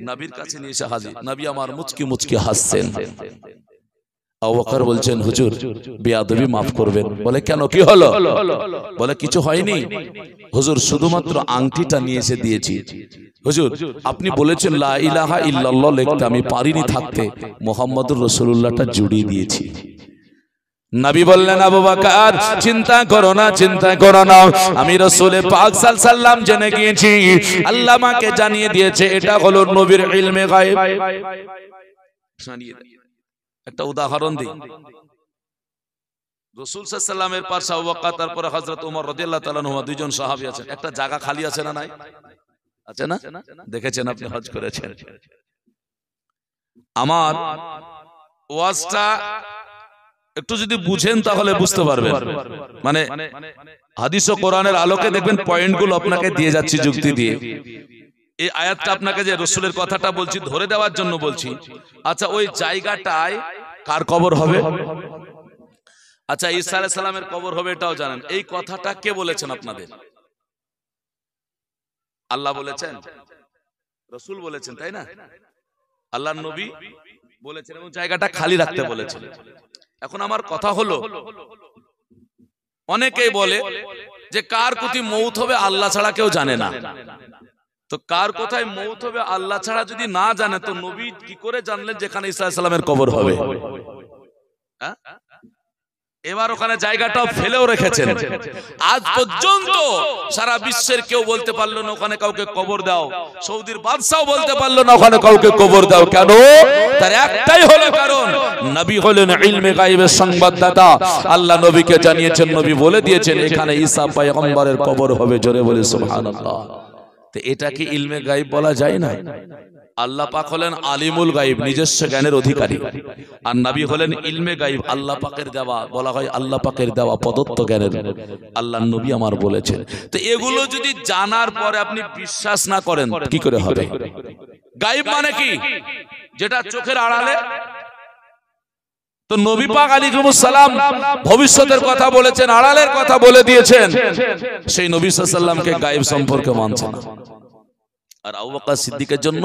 নবীর কাছে নিয়ে এসে হাজির। নবী আমার মুচকি মুচকি হাসছেন। আবু বকর বলছেন, হুজুর বেয়াদবি মাফ করবেন। বলে কেন, কি হলো? বলে কিছু হয়নি হুজুর, শুধুমাত্র আংটিটা নিয়ে এসে দিয়েছি। হুজুর আপনি বলেছেন লা ইলাহা ইল্লাল্লাহ লিখতে, আমি পারিনি থাকতে, মুহাম্মাদুর রাসূলুল্লাহটা জুড়িয়ে দিয়েছি। নবী বললেন, আবু বকর চিন্তা করো না, চিন্তা করো না, আমি রাসূল পাক সাল্লাল্লাহু আলাইহি ওয়াসাল্লাম জেনে গিয়েছি, আল্লাহ আমাকে জানিয়ে দিয়েছে, এটা হলো নবীর ইলমে গায়ব। একটা উদাহরণ দিই, রাসূল সাল্লাল্লাহু আলাইহি ওয়াসাল্লামের পাশে আবু বকর, তারপরে হযরত ওমর রাদিয়াল্লাহু তাআলা আনহু, দুইজন সাহাবী আছেন। একটা জায়গা খালি আছে না নাই? আছে না? দেখেছেন, আপনি হজ করেছেন। আমার ওয়াজটা একটু যদি বুঝেন তাহলে বুঝতে পারবেন, মানে হাদিস ও কোরআনের আলোকে দেখবেন পয়েন্টগুলো আপনাকে দিয়ে যাচ্ছি যুক্তি দিয়ে। এই আয়াতটা আপনাকে যে রাসূলের কথাটা বলছি ধরে দেওয়ার জন্য বলছি। আচ্ছা ওই জায়গাটায় কার কবর হবে? আচ্ছা ঈসা আলাইহিস সালামের কবর হবে, এটাও জানেন। এই কথাটা কে বলেছেন আপনাদের? আল্লাহ বলেছেন, রাসূল বলেছেন, তাই না? আল্লাহর নবী বলেছেন এবং জায়গাটা খালি রাখতে বলেছেন। এখন আমার কথা হলো, অনেকেই বলে যে কার কোথায় মৌত হবে আল্লাহ ছাড়া কেউ জানে না। তো কার কোথায় মৌত হবে আল্লাহ ছাড়া যদি না জানে, তো নবী কি করে জানলেন যেখানে ঈসা আলাইহিস সালামের কবর হবে? এবার ওখানে জায়গাটাও ফেলেও রেখেছেন। আজ পর্যন্ত সারা বিশ্বের কেউ বলতে পারলো না ওখানে কাউকে কবর দাও, সৌদির বাদশাও বলতে পারলো না ওখানে কাউকে কবর দাও। কেন? তার একটাই হলো কারণ, নবী হলেন ইলমে গায়বের সংবাদদাতা। আল্লাহ নবীকে জানিয়েছেন, নবী বলে দিয়েছেন এখানে ঈসা পয়গম্বরের কবর হবে। জোরে বলে সুবহানাল্লাহ। তো এটা কি ইলমে গায়ব বলা যায় না? আল্লাহ পাক হলেন আলিমুল গায়ব, নিজস্ব জ্ঞানের অধিকারী, আর নবী হলেন ইলমে গায়ব, আল্লাহ পাকের দেওয়া, বলা হয় আল্লাহ পাকের দেওয়া প্রদত্ত জ্ঞানের। আল্লাহ নবী আমার বলেছেন। তো এগুলো যদি জানার পরে আপনি বিশ্বাস না করেন কি করে হবে? গায়ব মানে কি? যেটা চোখের আড়ালে। তো নবী পাক আলাইহিস সালাম ভবিষ্যতের কথা বলেছেন, আড়ালের কথা বলে দিয়েছেন। সেই নবী সাল্লাল্লাহু আলাইহি সাল্লামকে গায়ব সম্পর্কে মানছে না। আর আবু বকর সিদ্দিকের জন্য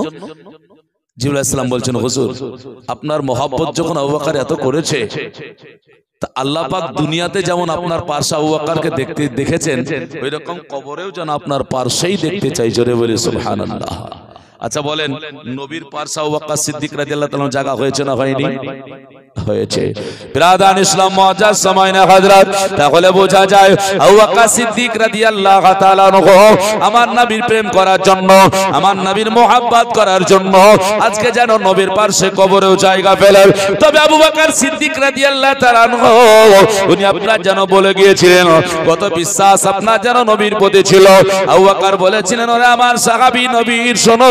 জিবরাইল আলাইহিস সালাম বলছেন, হুজুর আপনার মহব্বত যখন আবু বকর এত করেছে, তা আল্লাহ পাক দুনিয়াতে যেমন আপনার পাশে আবু বকরকে দেখেছেন, ওইরকম কবরেও যেন আপনার পাশেই দেখতে চাই। জোরে বলি সুবহানাল্লাহ। আচ্ছা বলেন, নবীর পাশে আবু বকর সিদ্দিক রাদিয়াল্লাহু তাআলা জায়গা হয়েছে না হয়নি? হয়েছে। বিরাদান ইসলাম মুআজ্জাজ সামাইনা হযরত, তাহলে বোঝা যায় আবু বকর সিদ্দিক রাদিয়াল্লাহু তাআলা আনহু আমার নবীর প্রেম করার জন্য, আমার নবীর মোহাব্বত করার জন্য আজকে যেন নবীর পাশে কবরেও জায়গা পেলেন। তবে আবু বকর সিদ্দিক রাদিয়াল্লাহু তাআলা আনহু উনি আপনার যেন বলে গিয়েছিলেন, কত বিশ্বাস আপনার যেন নবীর প্রতি ছিল। আবু বকর বলেছিলেন, ওরে আমার সাহাবী নবীর শোনো,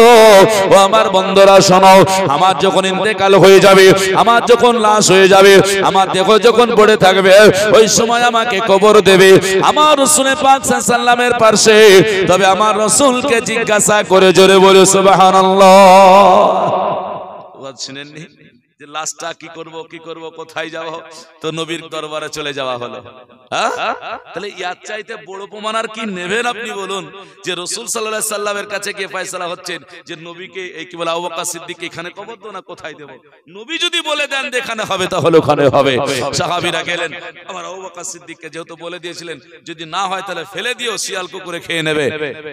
ও আমার বন্ধুরা শোনো, আমার যখন ইন্তেকাল হয়ে যাবে, আমার যখন হয়ে যাবে, আমার দেহ যখন পড়ে থাকবে, ওই সময় আমাকে কবর দেবে আমার রাসূল পাক সাল্লাল্লাহু আলাইহি সাল্লামের পাশে। তবে আমার রাসূলকে জিজ্ঞাসা করে, জোরে বলে সুবহানাল্লাহ। ওয়াজ শুনেননি যে লাস্টটা কি করব, কি করব, কোথায় যাব? তো নবীর দরবারে চলে যাওয়া হলো। তাহলে ইয়ার চাইতে বড় প্রমাণ আর কি নেবেন আপনি বলুন? যে রাসূল সাল্লাল্লাহু আলাইহি সাল্লামের কাছে গিয়ে ফয়সালা হচ্ছেন যে নবীকে এই কি বলে আবু বকর সিদ্দিক এখানে কবর দাও না কোথায় দেব? নবী যদি বলে দেন এখানে হবে তাহলে ওখানে হবে। সাহাবীরা গেলেন, আমার আবু বকর সিদ্দিককে যেহেতু বলে দিয়েছিলেন যদি না হয় তাহলে ফেলে দিও, শিয়াল কুকুরে খেয়ে নেবে,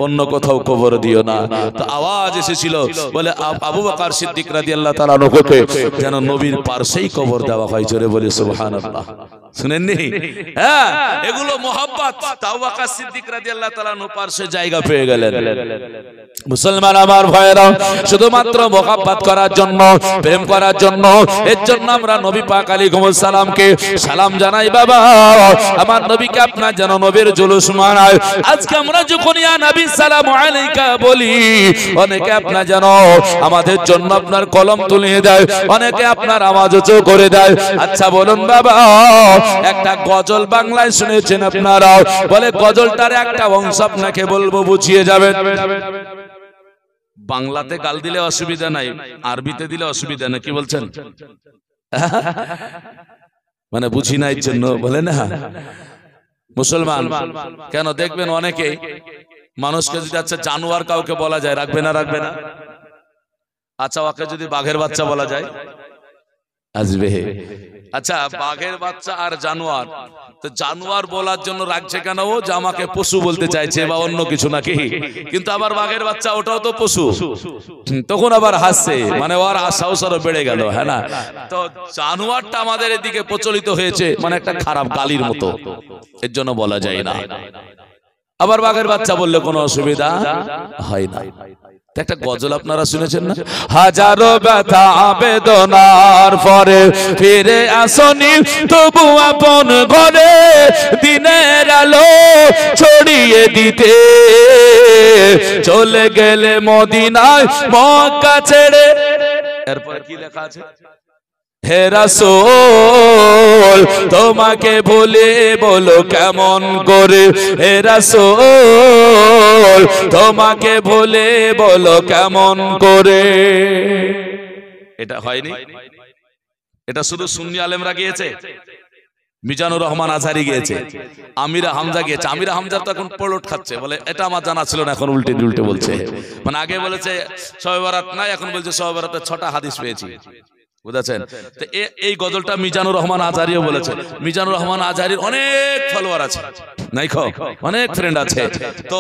অন্য কোথাও কবর দিও না। তো আওয়াজ এসেছিল বলে আবু বকর সিদ্দিক রাদিয়াল্লাহু তাআলা আনহুকে যেন নবীর পাশেই কবর দেওয়া হয়। জোরে বলি সুবহানাল্লাহ। শুনেননি? হ্যাঁ, এগুলো মোহাব্বত। আবু বকর সিদ্দিক রাদিয়াল্লাহু তাআলা আনহু পাশে জায়গা পেয়ে গেলেন। মুসলমান আমার ভাইরা, শুধুমাত্র মোহাব্বত করার জন্য, প্রেম করার জন্য, এর জন্য আমরা নবী পাক আলাইহিস সালামকে সালাম জানাই। বাবা আমার নবীকে আপনার যেন নবীর জুলুস মানায়। আজকে আমরা যখন ইয়া নবী সালামু আলাইকা বলি, অনেকে আপনার যেন আমাদের জন্য আপনার কলম তুলিয়ে দেয়, অনেকে আপনার আওয়াজ উঁচু করে দেয়। আচ্ছা বলুন বাবা, একটা গজল বাংলায় শুনেছেন আপনারা? বলে গজলটার একটা অংশ আপনাকে বলবো, বুঝিয়ে যাবেন। বাংলাতে গাল দিলে অসুবিধা নাই, আরবিতে দিলে অসুবিধা নেই। কি বলছেন? মানে বুঝি নাই জন্য বলে না। মুসলমান কেন দেখবেন অনেকে মানুষকে যদি আচ্ছা জানোয়ার কাউকে বলা যায়, রাখবে না? রাখবে না? আচ্ছা ওকে যদি বাঘের বাচ্চা বলা যায় আসবে। আচ্ছা বাঘের বাচ্চা আর জানোয়ার, তো জানোয়ার বলার জন্য রাখছে কেন? ও যে আমাকে পশু বলতে চাইছে বা অন্য কিছু নাকি? কিন্তু আবার বাঘের বাচ্চা ওটাও তো পশু, তখন আবার হাসছে, মানে ওর সাহস আরো বেড়ে গেল। হ্যাঁ না? তো জানোয়ারটা আমাদের এদিকে প্রচলিত হয়েছে মানে একটা খারাপ গালির মতো, এর জন্য বলা যায় না। আবার বাঘের বাচ্চা বললে কোনো অসুবিধা হয় না। একটা গজল আপনারা শুনেছেন না? হাজারো ব্যথা বেদনার পরে ফিরে আসনি তবু আপন ঘরে, দিনের আলো ছড়িয়ে দিতে চলে গেলে মদিনায় মক্কা ছেড়ে। এরপর কি লেখা আছে? হে রাসূল তোমাকে ভুলে বলো কেমন করে, হে রাসূল তোমাকে ভুলে বলো কেমন করে। এটা হয়নি, এটা শুধু সুন্নি আলেমরা গিয়েছে, মিজানুর রহমান আজহারি গিয়েছে, আমিরা হামজা গিয়েছে। আমিরা হামজার তো এখন পলট খাচ্ছে, বলে এটা আমার জানা ছিল না, এখন উল্টে উল্টে বলছে। মানে আগে বলেছে শবে বরাত নাই, এখন বলছে শবে বরাতে 6টা হাদিস পেয়েছি। বুঝাচ্ছেন? তো এই গজলটা মিজানুর রহমান আজহারিও বলেছে। মিজানুর রহমান আজহারির অনেক ফলোয়ার আছে, নাই অনেক ফ্রেন্ড আছে। তো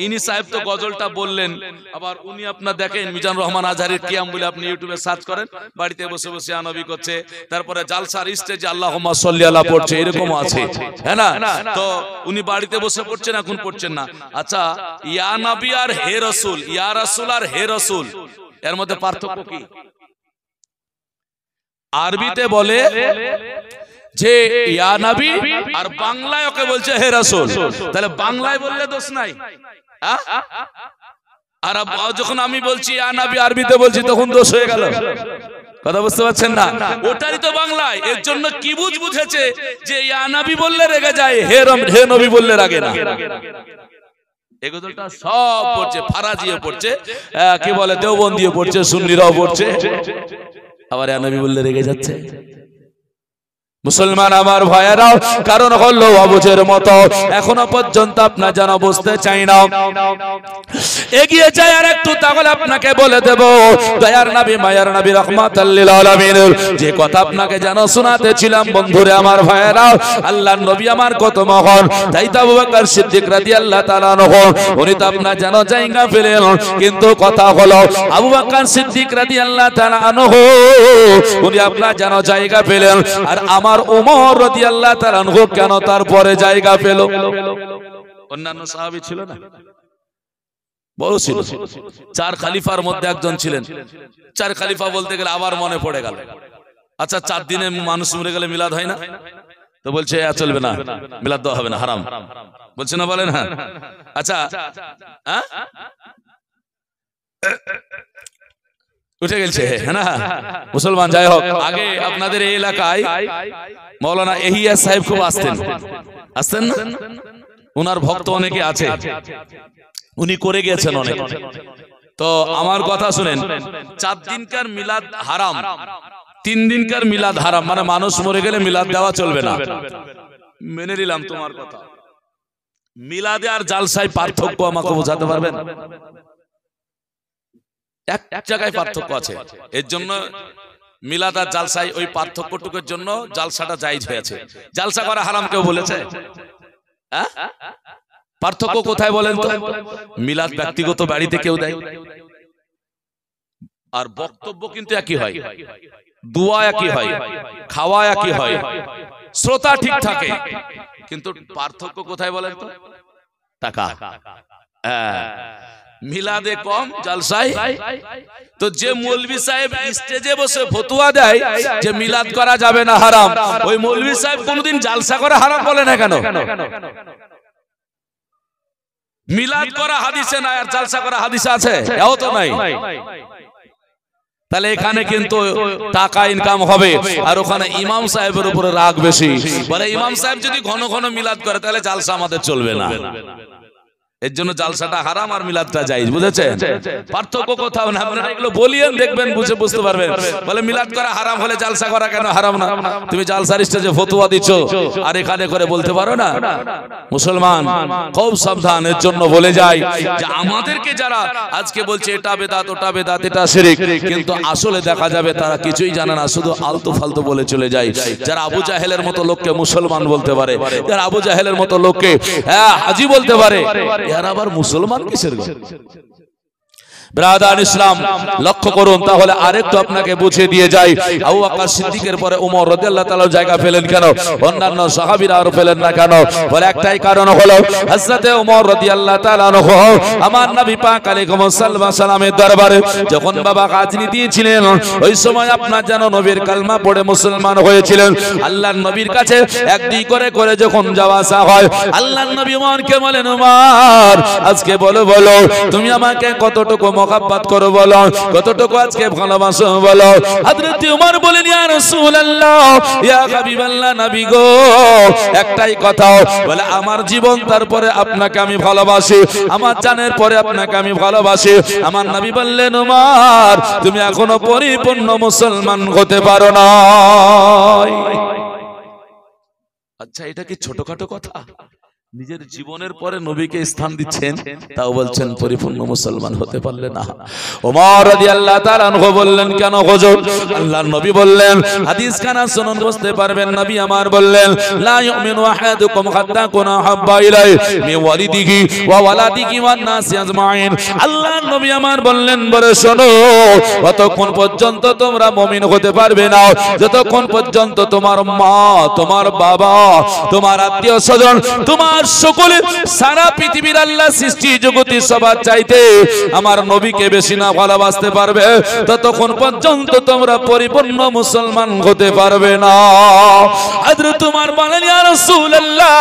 ইনি সাহেব তো গজলটা বললেন, আবার উনি আপনার দেখেন মিজানুর রহমান আজহারের কিয়াম বলে আপনি ইউটিউবে সার্চ করেন, বাড়িতে বসে বসে নবী করছে, তারপরে জালসার স্টেজে আল্লাহুম্মা সাল্লি আলা পড়ছে, এরকম আছে, হ্যাঁ না? তো উনি বাড়িতে বসে পড়ছেন, এখন পড়ছেন না। আচ্ছা, ইয়া নবী আর হে রাসূল, ইয়া রাসূল আর হে রাসূল, এর মধ্যে পার্থক্য কি? আরবিতে বলে যে ইয়া নবী, আর বাংলায় ওকে বলছে হে রাসূল। তাহলে বাংলায় বললে দোষ নাই, আর যখন আমি বলছি ইয়া নবী আরবিতে বলছি তখন দোষ হয়ে গেল। কথা বুঝতে পারছেন না? ওটারই তো বাংলায়। এর জন্য কি বুঝেছে যে ইয়া নবী বললে রেগে যায়, হে নবী বললে রাগে না। এগুলোটা সব পড়ছে, ফারাজিও পড়ছে, কি বলে দেওবন্দিও পড়ছে, সুন্নিরাও পড়ছে, আবার ইয়া নবী বললে রেগে যাচ্ছে। মুসলমান আমার ভাইয়েরাও, কারণ হলো অবুঝের মতো এখনো পর্যন্ত আপনার যেন বুঝতে চাই না। এগিয়ে যাই আর একটু, তাহলে আপনাকে বলে দেব দয়ার নবী মায়ার নবী রাহমাতাল লিল আলামিন যে কথা আপনাকে যেন শোনাতে ছিলাম বন্ধুরে আমার ভাইয়েরাও, আল্লাহর নবী আমার কত মহান। তাই তো আবু বকর সিদ্দিক রাদিয়াল্লাহু তাআলা আনহু উনি তো আপনার যেন জায়গা পেলেন, কিন্তু কথা হলো আবু বকর সিদ্দিক রাদিয়াল্লাহু তাআলা আনহু উনি আপনার যেন জায়গা পেলেন, আর আমার উমর রাদিয়াল্লাহু তাআলা আনহু কেন তারপরে জায়গা পেল? অন্যান্য সাহাবী ছিল না? বড় ছিল, চার খলিফার মধ্যে একজন ছিলেন। চার খলিফা বলতে গেলে আবার মনে পড়ে গেল, আচ্ছা 4 দিনে মানুষ মরে গেলে মিলাদ হয় না? তো বলছে চলবে না, মিলাদ দেওয়া হবে না, হারাম বলছে না, বলেন? হ্যাঁ, আচ্ছা উঠে গেছে, হ্যাঁ না মুসলমান। যাই হোক, আগে আপনাদের এই এলাকায় মৌলানা এহিয়া সাহেব খুব আসতেন না? ওনার ভক্ত অনেকে আছে, উনি করে গেছেন অনেক। তো আমার কথা শুনেন, 4 দিনকার মিলাদ হারাম, 3 দিনকার মিলাদ হারাম, মানে মানুষ মরে গেলে মিলাদ দেওয়া চলবে না। মেনে নিলাম তোমার কথা। মিলাদে আর জালসায় পার্থক্য আমাকে বোঝাতে পারবেন? এক জায়গায় পার্থক্য আছে, এর জন্য মিলাদ আর জালসায় ওই পার্থক্যটুকুর জন্য জালসাটা জায়েজ হয়েছে। জালসা করা হারাম কেউ বলেছে? পার্থক্য কোথায় বলেন তো? মিলাদ ব্যক্তিগত বাড়িতে কেউ দেয়, আর বক্তব্য কিন্তু একই হয়, দোয়া একই হয়, খাওয়া একই হয়, শ্রোতা ঠিক থাকে, কিন্তু পার্থক্য কোথায় বলেন তো? টাকা। মিলাদে কম, জালসায়। তো যে মৌলভী সাহেব স্টেজে বসে ফতোয়া দেয় যে মিলাদ করা যাবে না, হারাম, ওই মৌলভী সাহেব কোনদিন জালসা করে হারাম বলে না কেন? মিলাদ করা হাদিসে নাই, আর জালসা করা হাদিসে আছে? এও তো নাই। তাহলে এখানে কিন্তু টাকা ইনকাম হবে, আর ওখানে ইমাম সাহেবের উপরে রাগ বেশি। বলে ইমাম সাহেব যদি ঘন ঘন মিলাদ করে তাহলে জালসা আমাদের চলবে না। এর জন্য জালসাটা হারাম আর মিলাদটা জায়েজ। বুঝেছেন? পার্থক্য কোথাও না। আপনারা এগুলো বলিয়েন, দেখবেন বুঝতে পারবেন। বলে মিলাদ করা হারাম হলে জালসা করা কেন হারাম না? তুমি জালসার স্টেজে ফতোয়া দিচ্ছ আর এখানে করে বলতে পারো না? মুসলমান খুব সাবধান। এর জন্য বলে যাই যে আমাদেরকে যারা আজকে বলছে এটা বেদাত, ওটা বেদাত, এটা শিরক, কিন্তু আসলে দেখা যাবে তারা কিছুই জানে না, শুধু আলতু ফালতু বলে চলে যায়। যারা আবু জাহেলের মতো লোককে মুসলমান বলতে পারে, যারা আবু জাহেলের মতো লোককে হাজি বলতে পারে, এরা আবার মুসলমান কিসের? ব্রাদার ইসলাম লক্ষ্য করুন। তাহলে আরেকটু আপনাকে বুঝিয়ে দিয়ে যাই, আবু বকর সিদ্দিকের পরে ওমর রাদিয়াল্লাহু তাআলা জায়গা পেলেন কেন? অন্যান্য সাহাবীরা আর পেলেন না কেন? বলে একটাই কারণ হলো হযরতে ওমর রাদিয়াল্লাহু তাআলা আনহু আমার নবী পাক আলাইহিস সালামের দরবারে যখন বাবা গাজনি দিয়েছিলেন, ওই সময় আপনার যেন নবীর কালমা পড়ে মুসলমান হয়েছিলেন। আল্লাহর নবীর কাছে একদিক করে করে যখন যাওয়া আসা হয়, আল্লাহর নবী ওমরকে বলেন, ওমর আজকে বলো তুমি আমাকে কতটুকু মোহাব্বত করো বলো, কতটুকু আজকে ভালোবাসো বলো। হযরত ওমর বলেন, ইয়া রাসূলুল্লাহ, ইয়া হাবিবাল্লাহ, নবী গো, একটাই কথা, বলে আমার জীবন তারপরে আপনাকে আমি ভালোবাসি, আমার জানের পরে আপনাকে আমি ভালোবাসি। আমার নবী বললেন, ওমর তুমি এখনো পরিপূর্ণ মুসলমান হতে পারো না। আচ্ছা, এটা কি ছোটখাটো কথা? নিজের জীবনের পরে নবীকে স্থান দিচ্ছেন, তাও বলছেন পরিপূর্ণ মুসলমান হতে পারলে না। ওমর রাদিয়াল্লাহু তাআলা আনহু বললেন, কেন হুজুর? আল্লাহর নবী বললেন, হাদিস খানা শুনুন, বুঝতে পারবেন। নবী আমার বললেন, লা ইউমিনু আহাদুকুম হাত্তা কুনা হাব্বা ইলাইহি মিন ওয়ালিদিহি ওয়া ওয়ালাদিহি ওয়ান নাসি আজমাইন। আল্লাহর নবী আমার বললেন, বলে শোনো, ততক্ষণ পর্যন্ত তোমরা মুমিন হতে পারবে না যতক্ষণ পর্যন্ত তোমার মা, তোমার বাবা, তোমার আত্মীয় স্বজন, তোমার সকলে সারা পৃথিবীর আল্লাহ সৃষ্টি জগতের সবার চাইতে আমার নবীকে বেশি না ভালোবাসতে পারবে, ততক্ষণ পর্যন্ত তোমরা পরিপূর্ণ মুসলমান হতে পারবে না। হযরত ওমর বলেন, ইয়া রাসূলুল্লাহ,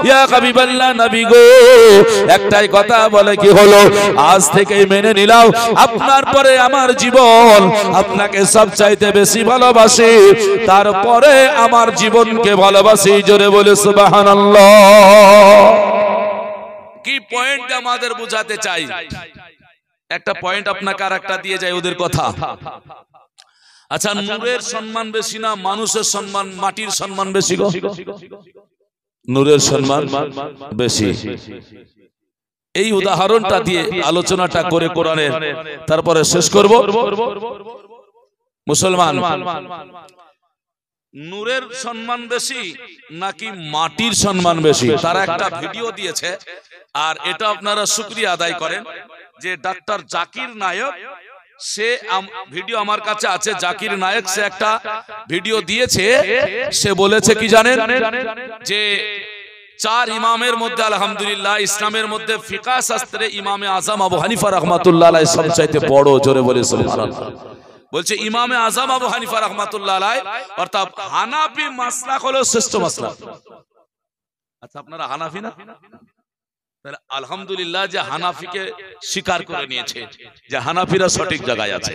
ইয়া হাবিবাল্লাহ, নবী গো, একটাই কথা বলে কি হলো, আজ থেকেই মেনে নিলাম আপনার পরে আমার জীবন আপনাকে সবচাইতে বেশি ভালোবাসি, তারপরে আমার জীবনকে ভালোবাসি। জোরে বলে সুবহানাল্লাহ। কি পয়েন্ট আমাদের বুঝাতে চাই? একটা পয়েন্ট আপনাকে আর একটা দিয়ে যায় ওদের কথা। আচ্ছা, নূরের সম্মান বেশি না মানুষের সম্মান, মাটির সম্মান বেশি গো? নূরের সম্মান বেশি। এই উদাহরণটা দিয়ে আলোচনাটা করে কোরআনের তারপরে শেষ করব। মুসলমান, নূরের সম্মান বেশি নাকি মাটির সম্মান বেশি? তারা একটা ভিডিও দিয়েছে, আর এটা আপনারা শুকরিয়া আদায় করেন যে ডাক্তার জাকির নায়ক, সে ভিডিও আমার কাছে আছে। জাকির নায়ক সে একটা ভিডিও দিয়েছে, সে বলেছে কি জানেন, যে চার ইমামের মধ্যে আলহামদুলিল্লাহ ইসলামের মধ্যে ফিকহ শাস্ত্রে ইমামে আজম আবু হানিফা রাহমাতুল্লাহ আলাইহি সবচাইতে বড়। জোরে বলে সুবহানাল্লাহ। বলছে ইমামে আজম আবু হানিফা রাহমাতুল্লাহ আলাইহি, অর্থাৎ হানাফি মাসলাক হলো শ্রেষ্ঠ মাসলাক। আচ্ছা, আপনারা হানাফি না? তাহলে আলহামদুলিল্লাহ যে হানাফিকে স্বীকার করে নিয়েছে যে হানাফিরা সঠিক জায়গায় আছে।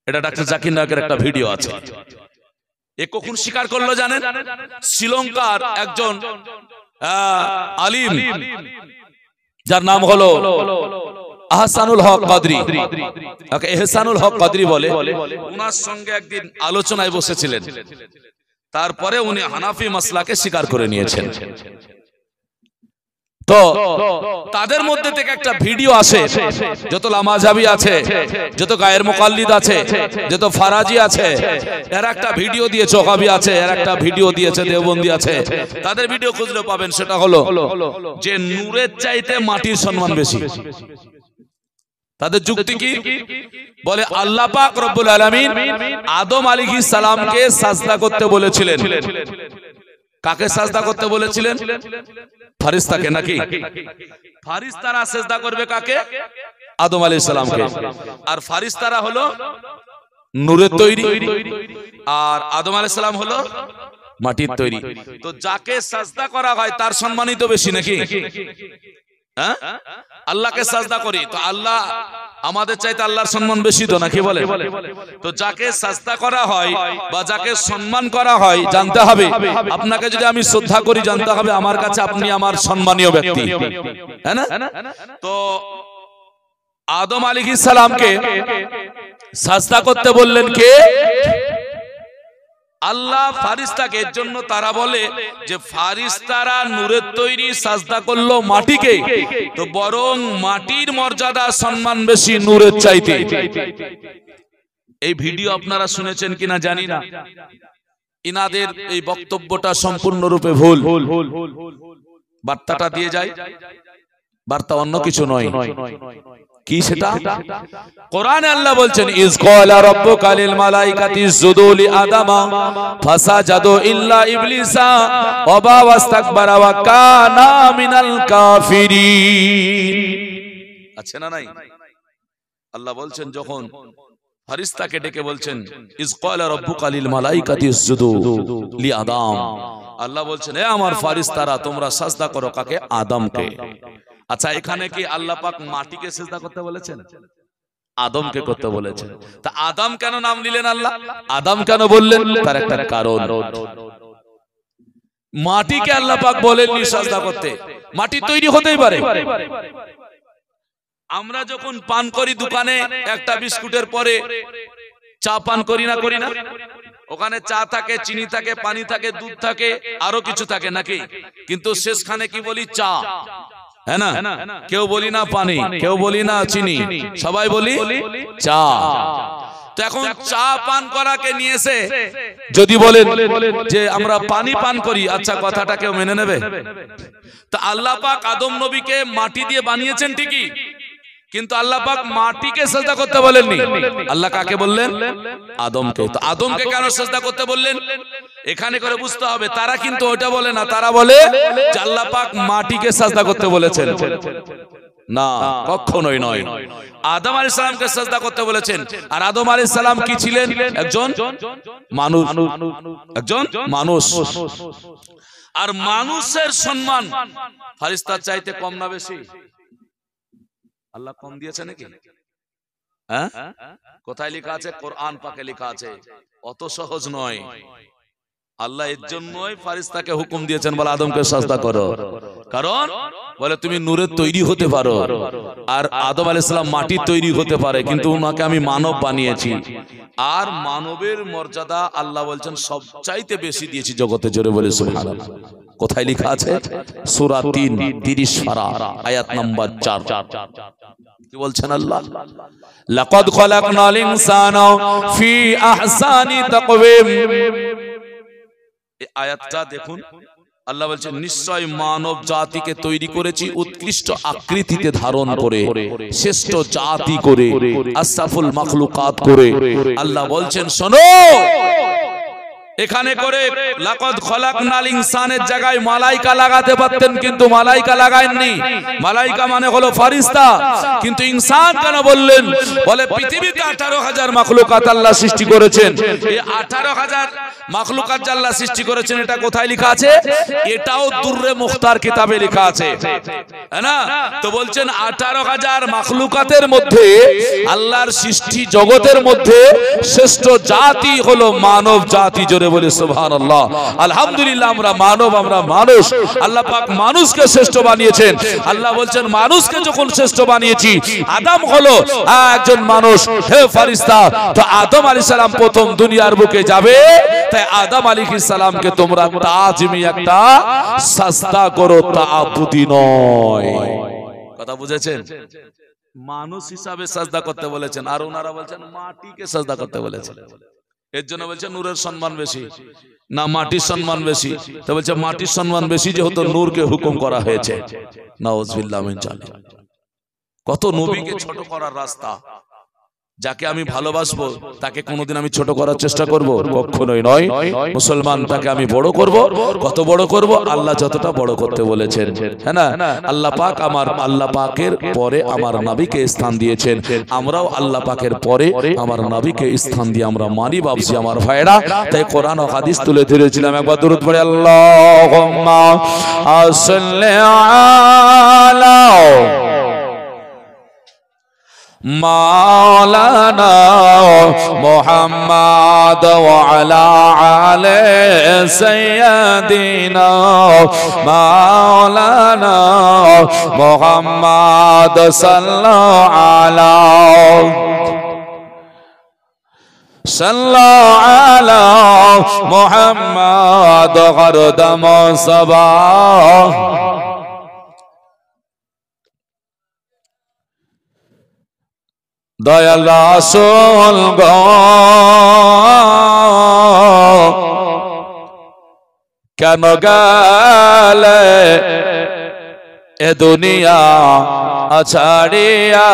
এটা ডাক্তার জাকির নায়কের একটা ভিডিও আছে। এ কখন স্বীকার করলো জানেন? শ্রীলঙ্কার একজন আলিম, যার নাম হলো আহসানুল হক কাদরি, ওকে এহসানুল হক কাদরি বলে। ওনার সঙ্গে একদিন আলোচনায় বসেছিলেন, তারপরে উনি হানাফি মাসলাকে স্বীকার করে নিয়েছেন। তো তাদের মধ্যে থেকে একটা ভিডিও আসে, যত লামাজাবি আছে, যত গায়ের মুকাল্লিদ আছে, যত ফারাজি আছে, এর একটা ভিডিও দিয়েছে, ওহাবি আছে, এর একটা ভিডিও দিয়েছে, দেওবন্দি আছে। তাদের ভিডিও খুঁজলে পাবেন। সেটা হলো যে নূরের চাইতে মাটির সম্মান বেশি। তাদের যুক্তি কি? বলে আল্লাহ পাক রব্বুল আলামিন আদম আলাইহিস সালামকে সাজদা করতে বলেছিলেন। কাকে সাজদা করতে বলেছিলেন? ফারিস্তাকে নাকি? ফারিস্তারা সাজদা করবে কাকে? আদম আলাইহিস সালামকে। আর ফারিস্তারা হলো নূরের তৈরি, আর আদম আলাইহিস সালাম হলো মাটির তৈরি। তো যাকে সাজদা করা হয় তার সম্মানিত বেশি নাকি? হ্যাঁ, আল্লাহকে সাজদা করি তো আল্লাহ আমাদের চাইতে আল্লাহর সম্মান বেশি তো নাকি বলে? তো যাকে সাজদা করা হয় বা যাকে সম্মান করা হয়, জানতে হবে আপনাকে যদি আমি শ্রদ্ধা করি, জানতে হবে আমার কাছে আপনি আমার সম্মানীয় ব্যক্তি, হ্যাঁ না? তো আদম আলাইহিস সালামকে সাজদা করতে বললেন কে? আল্লাহ ফারিস্তাকে। এর জন্য তারা বলে যে ফারিস্তারা নূরের তৈরি, সাজদা করলো মাটিকে, তো বরং মাটির মর্যাদা সম্মান বেশি নূরের চাইতে। এই ভিডিও আপনারা শুনেছেন কিনা জানি না। ইনাদের এই বক্তব্যটা সম্পূর্ণরূপে ভুল। বার্তাটা দিয়ে যায়, বার্তা অন্য কিছু নয়। কি সেটা? কোরআনে আল্লাহ বলছেন, ইজ ক্বালা রাব্বুকা লিল মালাইকাতি ইসজুদু লি আদামা ফাসাজাদু ইল্লা ইবলিসা আবা ওয়াস্তাকবারা ওয়া কানা মিনাল কাফিরিন। আছে না নাই? আল্লাহ বলছেন যখন ফারিস্তাকে ডেকে বলছেন, ইজ ক্বালা রাব্বুকা লিল মালাইকাতি ইসজুদু লি আদাম, আল্লাহ বলছেন হে আমার ফারিস্তারা তোমরা সাজদা করো কাকে? আদমকে। আচ্ছা, এখানে কি আল্লাহ পাক মাটিকে সিজদা করতে বলেছেন? আদমকে করতে বলেছেন। তা আদম কেন নাম নিলেন আল্লাহ? আদম কেন বললেন? তার একটা কারণ। মাটিকে আল্লাহ পাক বলেননি সিজদা করতে। মাটি তৈরি হতেই পারে। আমরা যখন পান করি দোকানে একটা বিস্কুটের পরে চা পান করি না? ওখানে চা থাকে, চিনি থাকে, পানি থাকে, দুধ থাকে, আরো কিছু থাকে নাকি? কিন্তু শেষখানে কি বলি? চা, হ্যাঁ না? কেউ বলি না পানি, কেউ বলি না চিনি, সবাই বলি চা। তো এখন চা পান করাকে নিয়েছে যদি বলেন যে আমরা পানি পান করি, আচ্ছা কথাটা কেউ মেনে নেবে? তা আল্লাহ পাক আদম নবীকে মাটি দিয়ে বানিয়েছেন ঠিকই, কিন্তু আল্লাহ পাক মাটিকে সিজদা করতে বলেননি। আল্লাহ কাকে বললেন? আদমকে। তো আদমকে কেন সিজদা করতে বললেন এখানে করে বুঝতে হবে। তারা কিন্তু ওটা বলে না, তারা বলে যে আল্লাহ পাক মাটিকে সিজদা করতে বলেছেন। না, কখনোই নয়। আদম আলাইহিস সালামকে সিজদা করতে বলেছেন। আর আদম আলাইহিস সালাম কি ছিলেন? একজন মানুষ, একজন মানুষ। আর মানুষের সম্মান ফেরেশতার চাইতে কম না বেশি? আল্লাহ কম দিয়েছে নাকি? হ্যাঁ, কোথায় লেখা আছে? কোরআন পাকে লেখা আছে। অত সহজ নয়। আল্লাহ এর জন্যই ফেরেশতাকে হুকুম দিয়েছেন, বলে আদমকে সিজদা করো। কারণ বলে তুমি নূরের তৈরি হতে পারো, আর আদম আলাইহিস সালাম মাটির তৈরি হতে পারে, কিন্তু ওনাকে আমি মানব বানিয়েছি। আর মানবের মর্যাদা আল্লাহ বলছেন সবচাইতে বেশি দিয়েছি জগতে। জোরে বলে সুবহানাল্লাহ। কোথায় লেখা আছে? সূরা 3 30 পারা আয়াত নাম্বার 4। কি বলছেন আল্লাহ? লাকাদ খালাকনাল ইনসানা ফি আহসানি তাকওয়িম। এই আয়াতটা দেখুন, আল্লাহ বলছেন নিশ্চয় মানব জাতিকে তৈরি করেছি উৎকৃষ্ট আকৃতিতে ধারণ করে, শ্রেষ্ঠ জাতি করে, আশরাফুল মাখলুকাত করে। আল্লাহ বলছেন শোনো, এখানে করে লাকাদ খালাকনাল ইনসানের জায়গায় মালাইকা লাগাতে পারতেন, কিন্তু মালাইকা লাগায়নি। মালাইকা মানে হলো ফেরেশতা, কিন্তু ইনসান কেন বললেন? বলে পৃথিবীতে 18,000 মাখলুকাত আল্লাহ সৃষ্টি করেছেন। এই 18,000 মাখলুকাত আল্লাহ সৃষ্টি করেছেন, এটা কোথায় লেখা আছে? এটাও দুররে মুখতার কিতাবে লেখা আছে, হ্যাঁ না? তো বলছেন 18,000 মাখলুকাতের মধ্যে আল্লাহর সৃষ্টি জগতের মধ্যে শ্রেষ্ঠ জাতি হলো মানব জাতি। জোরে বলে সুবহানাল্লাহ। আলহামদুলিল্লাহ, আমরা মানব, আমরা মানুষ। আল্লাহ পাক মানুষকে শ্রেষ্ঠ বানিয়েছেন। আল্লাহ বলছেন মানুষকে যখন শ্রেষ্ঠ বানিয়েছি, আদম হলো একজন মানুষ, হে ফেরেশতা। তো আদম আলাইহিস সালাম প্রথম দুনিয়ার বুকে যাবে, তাই আদম আলাইহিস সালামকে তোমরা তাজমি একটা সাজদা করো, তাআবুদি নয়। কথা বুঝেছেন? মানুষ হিসাবে সাজদা করতে বলেছেন, আর ওনারা বলছেন মাটিকে সাজদা করতে বলেছেন। এর জন্য বলছে নূরের সম্মান বেশি না মাটির সম্মান বেশি? তো বলছে মাটির সম্মান বেশি যেহেতু নূরকে হুকুম করা হয়েছে। নাউযুবিল্লাহ মিন জালিক। কত নবীকে ছোট করার রাস্তা। যাকে আমি ভালোবাসবো তাকে কোনোদিন আমি ছোট করার চেষ্টা করব? কখনোই নয়। মুসলমান তাকে আমি বড় করব। কত বড় করব? আল্লাহ যতটা বড় করতে বলেছেন, হ্যাঁ না? আল্লাহ পাক আল্লাহ পাকের পরে আমার নবীকে স্থান দিয়েছেন। আমরাও আল্লাহ পাকের পরে আমার নবীকে স্থান দিয়ে আমরা মানি বাবজি আমার ভাইরা। তাই কোরআন ও হাদিস তুলে ধরেছিলাম। একবার দরুদ পড়ে আল্লাহুম্মা সাল্লি আলা মাওলানা মুহাম্মদ ওয়া আলা আলি সাইয়্যিদিনা মাওলানা মুহাম্মদ সাল্লাল্লাহু আলা মুহাম্মদ গরদম সবা। দয়াল রাসূল গো কেন গেলে এ দুনিয়া ছাড়িয়া?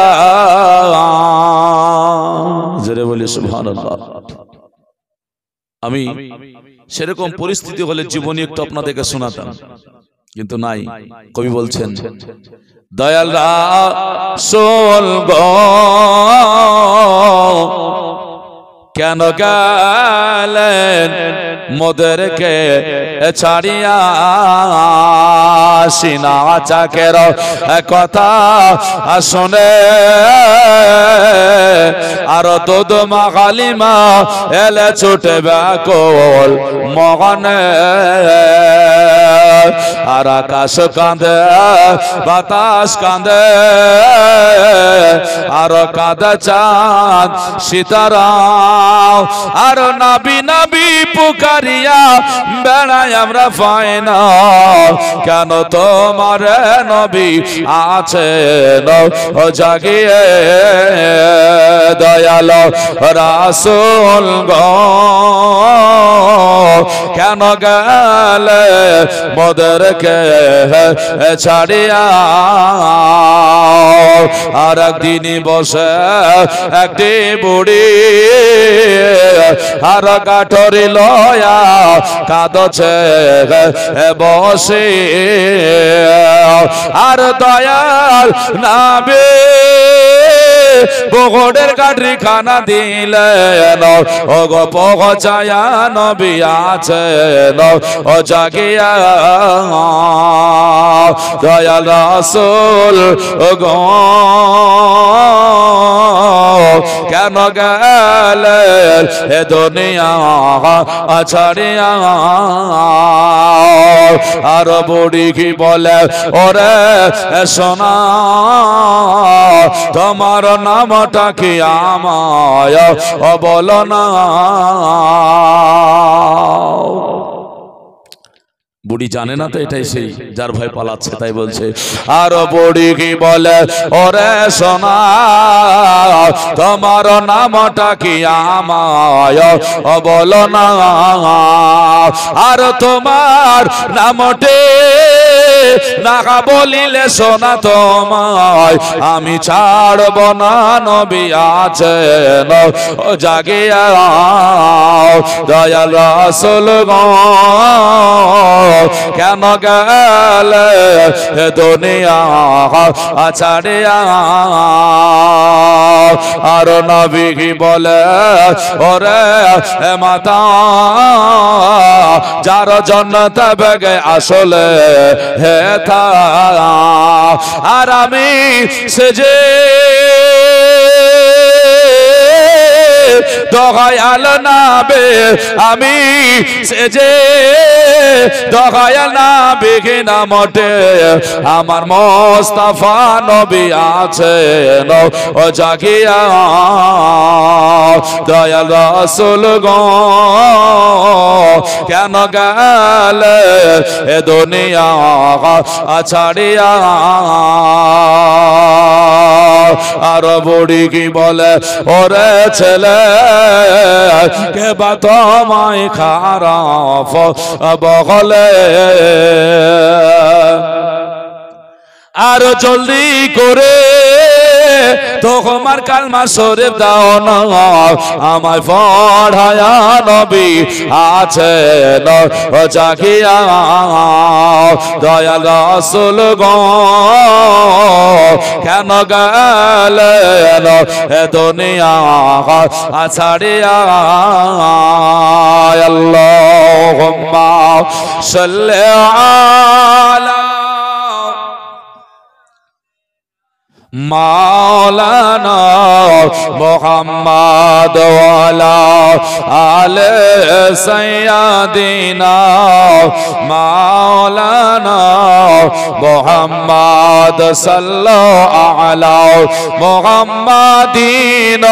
জোরে বলি সুবহানাল্লাহ। আমি সেরকম পরিস্থিতি হলে জীবনী একটু আপনাদেরকে শোনাতাম, কিন্তু নাই। কবি বলছেন দয়াল রাসূল গো কেন গেলেন মোদেরকে ছাড়িয়া? সিনা চাকের কথা শুনে আর দুধ মাগালিমা এলে ছুটে ব্যাকুল মগনে। আর আকাশ কাঁদে বাতাস কাঁদে আর কাঁদে চাঁদ সিতারা আর নবী নবী পুকারিয়া বেড়াই আমরা পাই না কেন তোমার নবী আছেন জাগিয়ে দয়াল রাসূল গো কেন গেলে মোদেরকে ছাড়িয়া আর একদিনই বসে একটি বুড়ি আর কাঠরি লয়া কাঁদছে বসে আর দয়াল নাবে বগড়ের কাঠরি খানা দিলেন ও গো পৌঁছায়া নবী আছেন ও জাগিয়া দয়াল রাসূল গো কেন গেলেন এ দুনিয়া ছাড়িয়া আর বুড়ি কি বলে ওরে সোনা তোমার নামটা কি আমায় বলো না বুড়ি জানে না তো এটাই সেই যার ভয় পালাচ্ছে তাই বলছে আর বুড়ি কি বলে ওরে সোনা তোমার নামটা কি আমায় বলো না আর তোমার নামটে না বলিলে সোনা তোমায় আমি ছাড়ব না নবী আছেন ও জাগিয়া দয়াল রাসূল গো কেন গেলে দুনিয়া ছাড়িয়া আর নবী কি বলে ওরে মাতা যার জন্নত বেগে আসলে হে থা আর আমি সেজে দয়াল নাবে আমি সেজে দয়াল নাবে না মোটে আমার মুস্তাফা নবী আছেন ও জাগিয়া দয়াল রাসূল গো কেন গেলে এ দুনিয়া ছাড়িয়া আর বুড়ি কি বলে ওরে ছেলে কে বা তোমায় খারাপ বগলে আর জলদি করে তোমার কালমা শরীফ দাও না আমায় পড়ায়া নবী আছেন ও জাগিয়া দয়াল রাসূল গো কেন গেলেন এ দুনিয়া ছাড়িয়া আল্লাহুম্মা সাল্লি আলা মাওলানা মুহাম্মদ ওয়ালা আলে সাইয়্যিদিনা মাওলানা মুহাম্মদ সাল্লাল্লাহু আলা মুহাম্মাদিন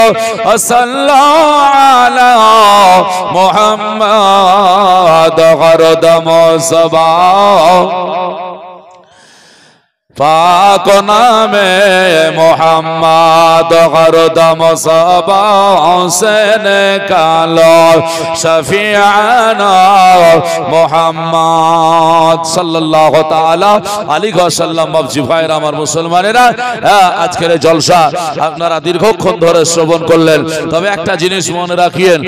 সাল্লাল্লাহু আলা মুহাম্মদ গরদম সবা পাক নামে মোহাম্মদ হরদম সবা সে নিকালো শফিআনা মোহাম্মদ সাল্লাল্লাহু তাআলা আলাইহি ওয়াসাল্লাম। বাবজি ভাইরা আমার মুসলমানেরা, আজকের জলসা আপনারা দীর্ঘক্ষণ ধরে শ্রবণ করলেন, তবে একটা জিনিস মনে রাখিয়েন,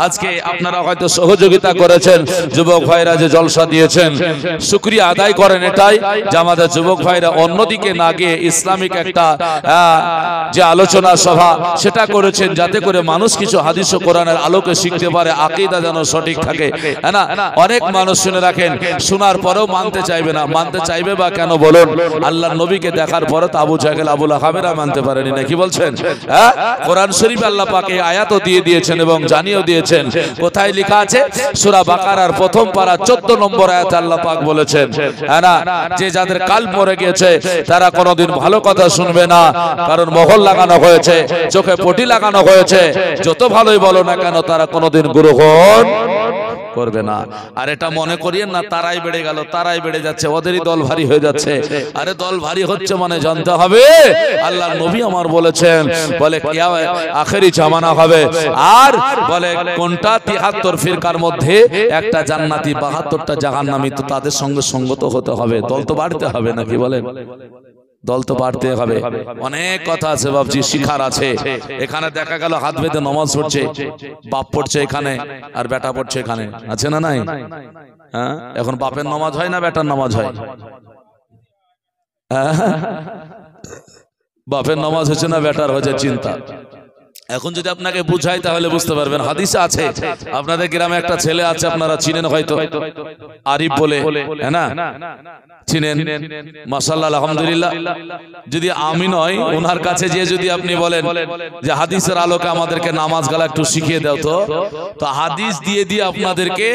আজকে আপনারা হয়তো সহযোগিতা করেছেন, যুবক ভাইরা যে জলসা দিয়েছেন শুকরিয়া আদায় করেন, এটাই যে আমাদের যুবক ভাইরা অন্যদিকে না গিয়ে ইসলামিক একটা যে আলোচনা সভা সেটা করেছেন, যাতে করে মানুষ কিছু হাদিস ও কোরআনের আলোকে শিখতে পারে, আকীদা যেন সঠিক থাকে। হ্যাঁ না, অনেক মানুষ শুনে রাখেন, শোনার পরেও মানতে চাইবে না। মানতে চাইবে বা কেন বলুন? আল্লাহর নবীকে দেখার পরে তো আবু জাহেল আবু লাহাবেরা মানতে পারেনি না, কি বলছেন? হ্যাঁ, কোরআন শরীফে আল্লাহ পাক এই আয়াতও দিয়ে দিয়েছেন এবং জানিয়েও দিয়েছেন। কোথায় লেখা আছে? সূরা বাকারার প্রথম পারা 14 নম্বর আয়াতে আল্লাহ পাক বলেছেন, হ্যাঁ না, যে যাদের কাল মরে গিয়েছে তারা কোনোদিন ভালো কথা শুনবে না, কারণ মোহর লাগানো হয়েছে, চোখে পটি লাগানো হয়েছে। যত ভালোই বলো না কেন, তারা কোনোদিন গ্রহণ করবে না। আর এটা মনে করিয়েন না তারাই বেড়ে গেল, তারাই বেড়ে যাচ্ছে, ওদেরই দল ভারী হয়ে যাচ্ছে। আরে দল ভারী হচ্ছে মানে জানতে হবে আল্লাহর নবী আমার বলেছেন, বলে আখেরি জামানা হবে। আর বলে কোনটা 73 ফিরকার মধ্যে একটা জান্নাতি, 72টা জাহান্নামী। তো তাদের সঙ্গে সঙ্গত হতে হবে, দল তো বাড়তে হবে নাকি বলেন? দল তো বাড়তে হবে। অনেক কথা আছে বাবজি, শিখার আছে। এখানে দেখা গেল হাত বেঁধে নামাজ পড়ছে, বাপ পড়ছে এখানে আর বেটা পড়ছে এখানে, আছে না নাই? হ্যাঁ, এখন বাপের নামাজ হয় না বেটার নামাজ হয়? বাপের নামাজ হচ্ছে না বেটার হচ্ছে, চিন্তা। এখন যদি আপনাকে বুঝাই তাহলে বুঝতে পারবেন। হাদিসে আছে, আপনাদের গ্রামে একটা ছেলে আছে, আপনারা চিনেন হয়তো, আরিফ বলে, হ্যাঁ না, চিনেন? মাশাআল্লাহ, আলহামদুলিল্লাহ। যদি আমি নয়, ওনার কাছে যে যদি আপনি বলেন যে হাদিসের আলোকে আমাদেরকে নামাজ গালা একটু শিখিয়ে দাও, তো হাদিস দিয়ে দিয়ে আপনাদেরকে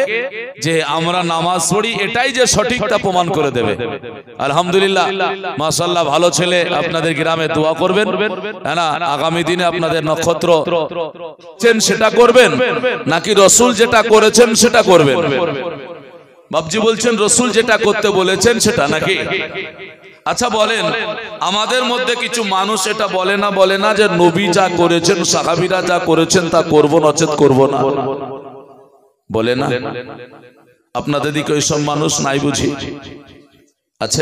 যে আমরা নামাজ পড়ি এটাই যে সঠিকটা প্রমাণ করে দেবে। আলহামদুলিল্লাহ, মাশাআল্লাহ, ভালো ছেলে। আপনাদের গ্রামে দোয়া করবেন, হ্যাঁ না, আগামী দিনে আপনাদের নক্ষত্র সেটা করবেন, নাকি রসুল যেটা করেছেন সেটা করবেন? বাবজি বলছেন রসুল যেটা করতে বলেছেন সেটা নাকি? আচ্ছা বলেন, আমাদের মধ্যে কিছু মানুষ এটা বলে না যে নবী যা করেছেন, সাহাবীরা যা করেছেন তা করব, নচেত করব না, বলে না? আপনাদের দিকে ওইসব মানুষ নাই বুঝি? আচ্ছা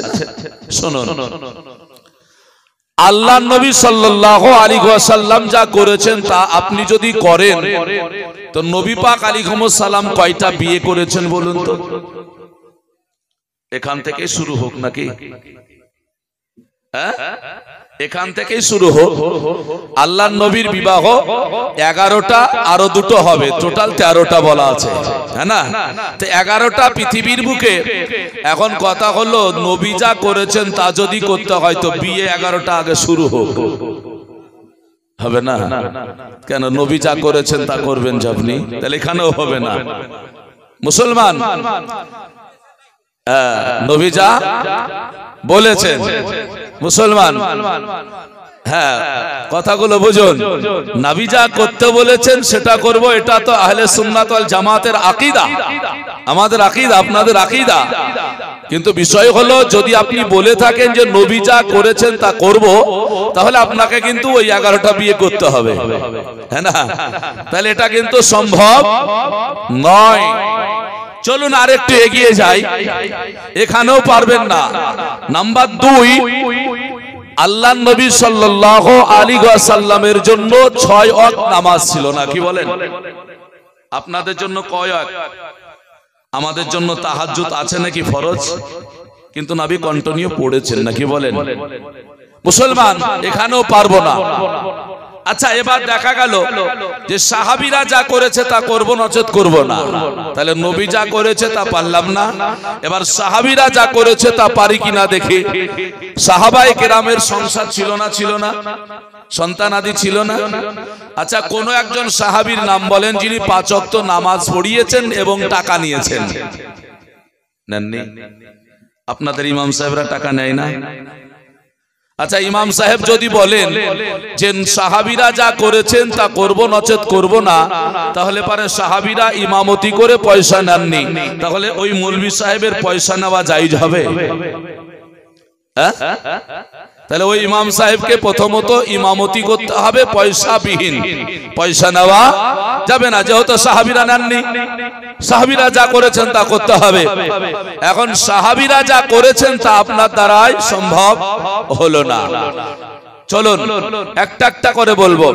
শুনুন, আল্লাহ নবী সাল্লাল্লাহু আলাইহি ওয়াসাল্লাম যা করেছেন তা আপনি যদি করেন, তো নবী পাক আলাইহিস সালাম কয়টা বিয়ে করেছেন বলুন তো? এখান থেকে শুরু হোক নাকি? হ্যাঁ, এখান থেকেই শুরু হোক। আল্লাহ নবীর বিবাহ 11টা, আরো 2টো হবে, টোটাল 13টা বলা আছে, হ্যাঁ না? তো 11টা পৃথিবীর বুকে। এখন কথা হলো, নবী যা করেছেন তা যদি করতে হয় তো বিয়ে 11টা আগে শুরু হোক, হবে না? কেন? নবী যা করেছেন তা করবেন যে আপনি, তাহলে এখানেও হবে না। মুসলমান, নবী যা বলেছেন, মুসলমান, হ্যাঁ, কথাগুলো বুঝুন। নবী যা করতে বলেছেন সেটা করব, এটা তো আহলে সুন্নাত ওয়াল জামাতের আকীদা, আমাদের আকীদা, আপনাদের আকীদা। কিন্তু বিষয় হলো, যদি আপনি বলে থাকেন যে নবী যা করেছেন তা করব, তাহলে আপনাকে কিন্তু ওই 11টা বিয়ে করতে হবে, হ্যাঁ না? তাহলে এটা কিন্তু সম্ভব নয়। চলুন আরেকটু এগিয়ে যাই, এখানেও পারবেন না। নাম্বার 2, আল্লাহ নবী সাল্লাল্লাহু আলাইহি ওয়াসাল্লামের জন্য 6 ওয়াক্ত নামাজ ছিল না, কি বলেন? আপনাদের জন্য কয় ওয়াক্ত? আমাদের জন্য তাহাজ্জুদ আছে নাকি ফরজ? কিন্তু নবী কন্টিনিউ পড়েছেন নাকি বলেন? মুসলমান, এখানেও পারবো না। আচ্ছা, এবার দেখা গেল যে সাহাবীরা যা করেছে তা করব, নচেত করব না। তাহলে নবী যা করেছে তা পারলাম না, এবার সাহাবীরা যা করেছে তা পারি কিনা দেখি। সাহাবায়ে কেরামের সংসার ছিল না? ছিল না? সন্তান আদি ছিল না? আচ্ছা, কোন একজন সাহাবীর নাম বলেন যিনি 5 ওয়াক্ত নামাজ পড়িয়েছেন এবং টাকা নিয়েছেন? নেননি? আপনাদের ইমাম সাহেবরা টাকা নেয় না? আচ্ছা, ইমাম সাহেব যদি বলেন যে সাহাবীরা যা করেছেন তা করব, নচেত করব না, তাহলে পারে সাহাবীরা ইমামতি করে পয়সা নেননি, তাহলে ওই মৌলভী সাহেবের পয়সা নেওয়া জায়েজ হবে? তাহলে ওই ইমাম সাহেবকে প্রথমত ইমামতি করতে হবে পয়সাবিহীন, পয়সা নেওয়া যাবে না, যেহেতু সাহাবীরা নেননি। সাহাবীরা যা করেছেন তা করতে হবে। এখন সাহাবীরা যা করেছেন তা আপনার দ্বারাই সম্ভব হলো না। চলুন একটা একটা করে বলবো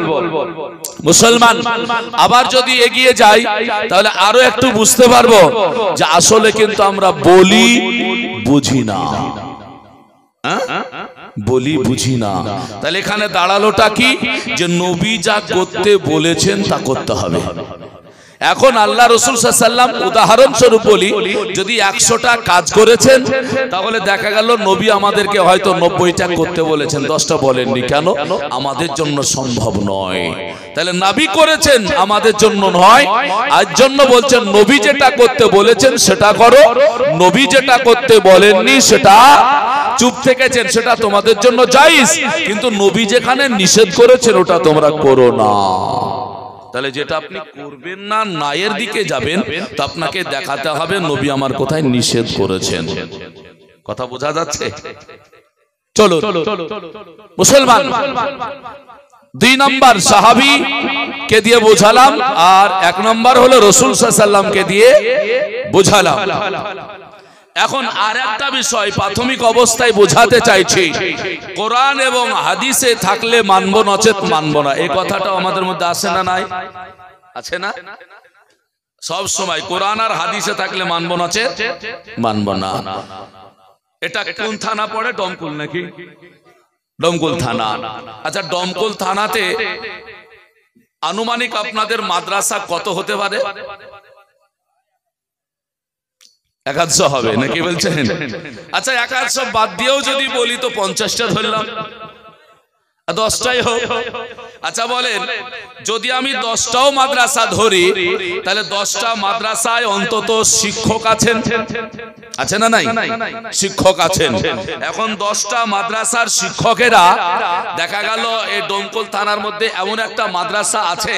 মুসলমান। আবার যদি এগিয়ে যাই তাহলে আরো একটু বুঝতে পারবো যে আসলে কিন্তু আমরা বলি বুঝি না। বলি বুঝি না। তাহলে এখানে দাঁড়ালোটা কি, যে নবী যা করতে বলেছেন তা করতে হবে। এখন আল্লাহ রাসূল সাল্লাল্লাহু আলাইহি ওয়াসাল্লাম উদাহরণস্বরূপ বলি, যদি 100টা কাজ করেছেন তাহলে দেখা গেল নবী আমাদেরকে হয়তো 90টা করতে বলেছেন, 10টা বলেননি। কেন? আমাদের জন্য সম্ভব নয়। তাহলে নবী করেছেন, আমাদের জন্য নয়। আর জন্য বলছেন নবী যেটা করতে বলেছেন সেটা করো, নবী যেটা করতে বলেননি সেটা চুপ থেকেছেন, সেটা তোমাদের জন্য জায়েজ। কিন্তু নবী যেখানে নিষেধ করেছেন ওটা তোমরা করো না। তাহলে যেটা আপনি করবেন না, নায়ের দিকে যাবেন, তো আপনাকে দেখাতে হবে নবী আমার কোথায় নিষেধ করেছেন। কথা বোঝা যাচ্ছে? চলো মুসলমান, 2 নম্বর সাহাবী কে দিয়ে বোঝালাম, আর 1 নম্বর হলো রাসূল সাল্লাল্লাহু আলাইহি ওয়াসাল্লামকে দিয়ে বোঝালাম। এখন আরেকটা বিষয় প্রাথমিক অবস্থায় বোঝাতে চাইছি, কোরআন এবং হাদিসে থাকলে মানব, নচেত মানব না। এই কথাটা আমাদের মধ্যে আছে না? নাই? আছে না? সব সময় কোরআন আর হাদিসে থাকলে মানব, নচেত মানব না। এটা কোন থানা পড়ে? ডমকল নাকি? ডমকল থানা। আচ্ছা, ডমকল থানাতে আনুমানিক আপনাদের মাদ্রাসা কত হতে পারে? 100 হবে নাকি বলছেন? আচ্ছা, 100 বাদ দিয়েও যদি বলি তো 50টা ধরলাম, 10টাই হোক। আচ্ছা বলেন, যদি আমি 10টাও মাদ্রাসা ধরি তাহলে 10টা মাদ্রাসায় অন্তত শিক্ষক আছেন, আছে না নাই? শিক্ষক আছেন। এখন 10টা মাদ্রাসার শিক্ষকেরা দেখা গেল এই ডমকল থানার মধ্যে এমন একটা মাদ্রাসা আছে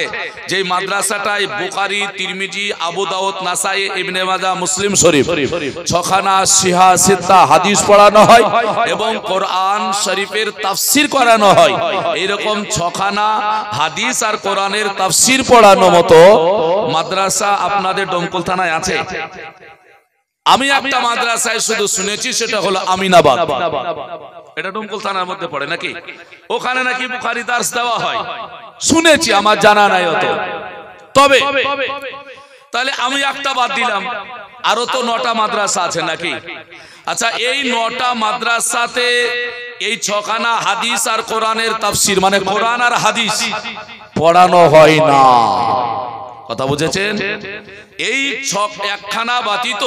যে মাদ্রাসাটায় বুখারী, তিরমিজি, আবু দাউদ, নাসাই, ইবনে মাজাহ, মুসলিম শরীফ 6খানা সিহা সিত্তা হাদিস পড়ানো হয় এবং কোরআন শরীফের তাফসীর করানো হয়। এরকম 6খানা হাদিস আর কোরআনের তাফসীর পড়ানো মতো মাদ্রাসা আপনাদের ডমকল থানায় আছে? আমি একটা মাদ্রাসায় শুধু শুনেছি, সেটা হলো আমিনাবাদ। এটা ডমকল থানার মধ্যে পড়ে নাকি? ওখানে নাকি বুখারী দার্স দেওয়া হয়, শুনেছি, আমার জানা নাই অত। তবে তাহলে আমি একটা বাদ দিলাম, আরো তো 9টা মাদ্রাসা আছে নাকি? আচ্ছা, এই 9টা মাদ্রাসাতে এই 6খানা হাদিস আর কোরআনের তাফসীর, মানে কোরআন আর হাদিস পড়ানো হয় না। কথা বুঝেছেন? এই 1খানা ব্যতীত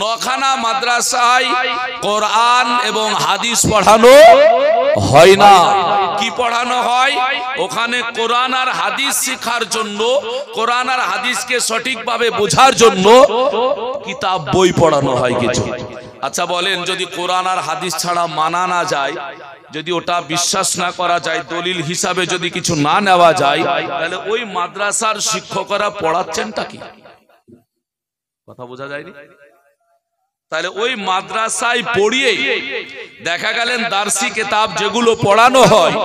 9খানা মাদ্রাসায় কোরআন এবং হাদিস পড়ানো হয় না। কি পড়ানো হয়? ওখানে কোরআন আর হাদিস শেখার জন্য, কোরআন আর হাদিসকে সঠিকভাবে বোঝার জন্য কিতাব, বই পড়ানো হয় কিছু। আচ্ছা বলেন, যদি কোরআন আর হাদিস ছাড়া মানা না যায়, যদি ওটা বিশ্বাস না করা যায়, দলিল হিসাবে যদি কিছু না নেওয়া যায়, তাহলে ওই মাদ্রাসার শিক্ষকরা পড়াচ্ছেনটা কি? কথা বোঝা যায়নি? তাহলে ওই মাদ্রাসায় পড়িয়ে দেখা গেলেন দার্সি কিতাব যেগুলো পড়ানো হয়,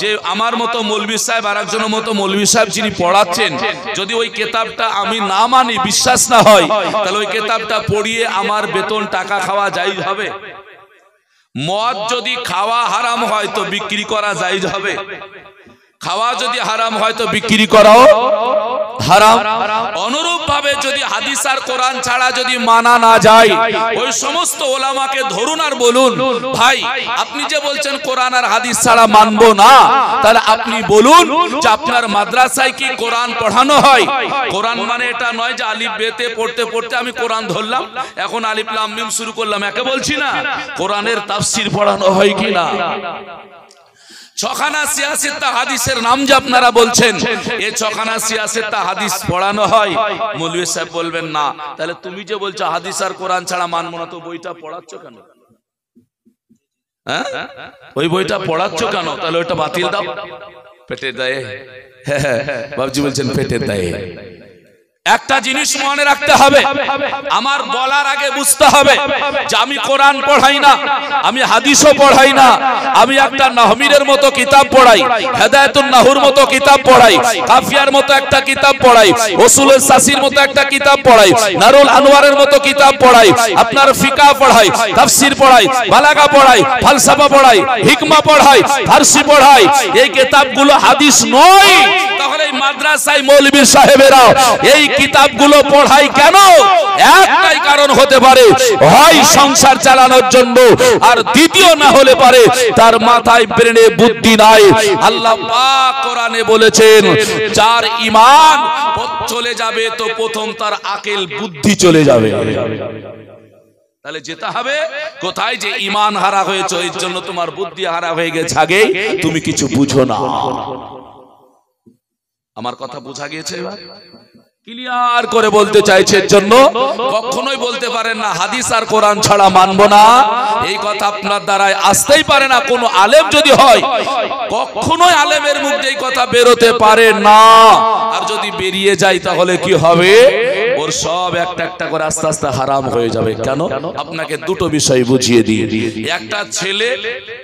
যে আমার মতো মৌলভী সাহেব আর একজনের মতো মৌলভী সাহেব যিনি পড়াচ্ছেন, যদি ওই কিতাবটা আমি না মানি, বিশ্বাস না হয়, তাহলে ওই কিতাবটা পড়িয়ে আমার বেতন, টাকা খাওয়া জায়েজ হবে? মদ যদি খাওয়া হারাম হয় তো বিক্রি করা জায়েজ হবে? খাওয়া যদি হারাম হয় তো বিক্রি করাও হারাম। অনুরূপ ভাবে যদি হাদিস আর কোরআন ছাড়া যদি মানা না যায়, ওই সমস্ত ওলামাকে ধরুন আর বলুন, ভাই আপনি যে বলছেন কোরআন আর হাদিস ছাড়া মানবো না, তাহলে আপনি বলুন যে আপনার মাদ্রাসায় কি কোরআন পড়ানো হয়? কোরআন মানে এটা নয় যে আলিফ বেতে পড়তে পড়তে আমি কোরআন ধরলাম, এখন আলিফ লাম মিম শুরু করলাম, একে বলছি না। কোরআনের তাফসীর পড়ানো হয় কিনা? 6খানা সিয়াসিত্তা হাদিসের নাম যে আপনারা বলছেন, এই 6খানা সিয়াসিত্তা হাদিস পড়ানো হয়? মৌলভী সাহেব বলবেন না। তাহলে তুমি যে বলছো হাদিস আর কোরআন ছাড়া মানবো না, তো বইটা পড়াচ্ছ কেন? হ্যাঁ, ওই বইটা পড়াচ্ছ কেন? তাহলে ওইটা বাতিল দাও। পেটে দেয়, বাবজি বলছেন পেটে দেয়। একটা জিনিস মনে রাখতে হবে, আমার বলার আগে বুঝতে হবে যে আমি কোরআন পড়াই না, আমি হাদিসও পড়াই না, আমি একটা নাহমিরের মতো কিতাব পড়াই, হেদায়েতুন নাহুর মতো কিতাব পড়াই, কাফিয়ার মতো একটা কিতাব পড়াই, উসুলুস সাসির মতো একটা কিতাব পড়াই, নারুল আনোয়ারের মতো কিতাব পড়াই, আপনার ফিকাহ পড়াই, তাফসীর পড়াই, বালাগা পড়াই, ফালসাফা পড়াই, হিকমা পড়াই, ফারসি পড়াই। এই কিতাবগুলো হাদিস নয়। তাহলে এই মাদ্রাসায় মৌলভী সাহেবেরা এই কিতাবগুলো পড়ায় কেন? একটাই কারণ হতে পারে, হয় সংসার চালানোর জন্য, আর দ্বিতীয় না হলে পারে তার মাথায় ব্রেনে বুদ্ধি নাই। আল্লাহ পাক কোরআনে বলেছেন যার ঈমান চলে যাবে তো প্রথম তার আকল বুদ্ধি চলে যাবে। তাহলে যেতে হবে কোথায়? যে ঈমান হারা হয়েছে, এর জন্য তোমার বুদ্ধি হারা হয়ে গেছে, আগে তুমি কিছু বুঝো না। আমার কথা বোঝা গিয়েছে? এবার ক্লিয়ার করে বলতে চাইছে, এর জন্য কখনোই বলতে পারেন না হাদিস আর কোরআন ছাড়া মানবো না, এই কথা আপনার দ্বারাই আসতেই পারে না। কোন আলেম যদি হয়, কখনোই আলেমের মুখ দিয়ে এই কথা বেরোতে পারে না। আর যদি বেরিয়ে যায় তাহলে কি হবে? ওর সব একটা একটা করে আস্তে আস্তে হারাম হয়ে যাবে। কেন? আপনাকে দুটো বিষয় বুঝিয়ে দিই। একটা ছেলে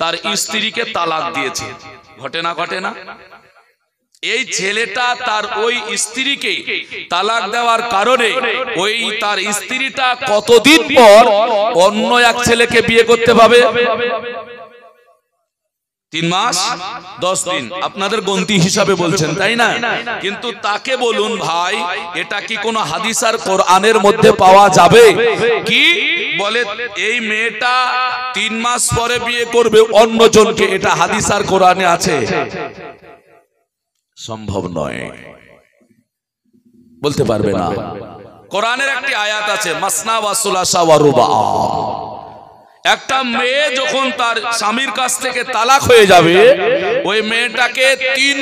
তার স্ত্রীকে তালাক দিয়েছে, ঘটে না? ঘটে না? এই ছেলেটা তার ওই স্ত্রীকে তালাক দেওয়ার কারণে ওই তার স্ত্রীটা কতদিন পর অন্য এক ছেলেকে বিয়ে করতে পাবে? 3 মাস 10 দিন আপনাদের গন্তি হিসাবে বলছেন, তাই না? কিন্তু তাকে বলুন ভাই, এটা কি কোনো হাদিস আর কোরআনের মধ্যে পাওয়া যাবে কি? বলে এই মেয়েটা 3 মাস পরে বিয়ে করবে অন্যজনকে, এটা হাদিস আর কোরআনে আছে? সম্ভব নয়, বলতে পারবে না। কোরআনের একটি আয়াত আছে, মাসনা ওয়া সুলাসা ওয়া রুবা। একটা মেয়ে যখন তার স্বামীর কাছ থেকে তালাক হয়ে যাবে, ওই মেয়েটাকে 3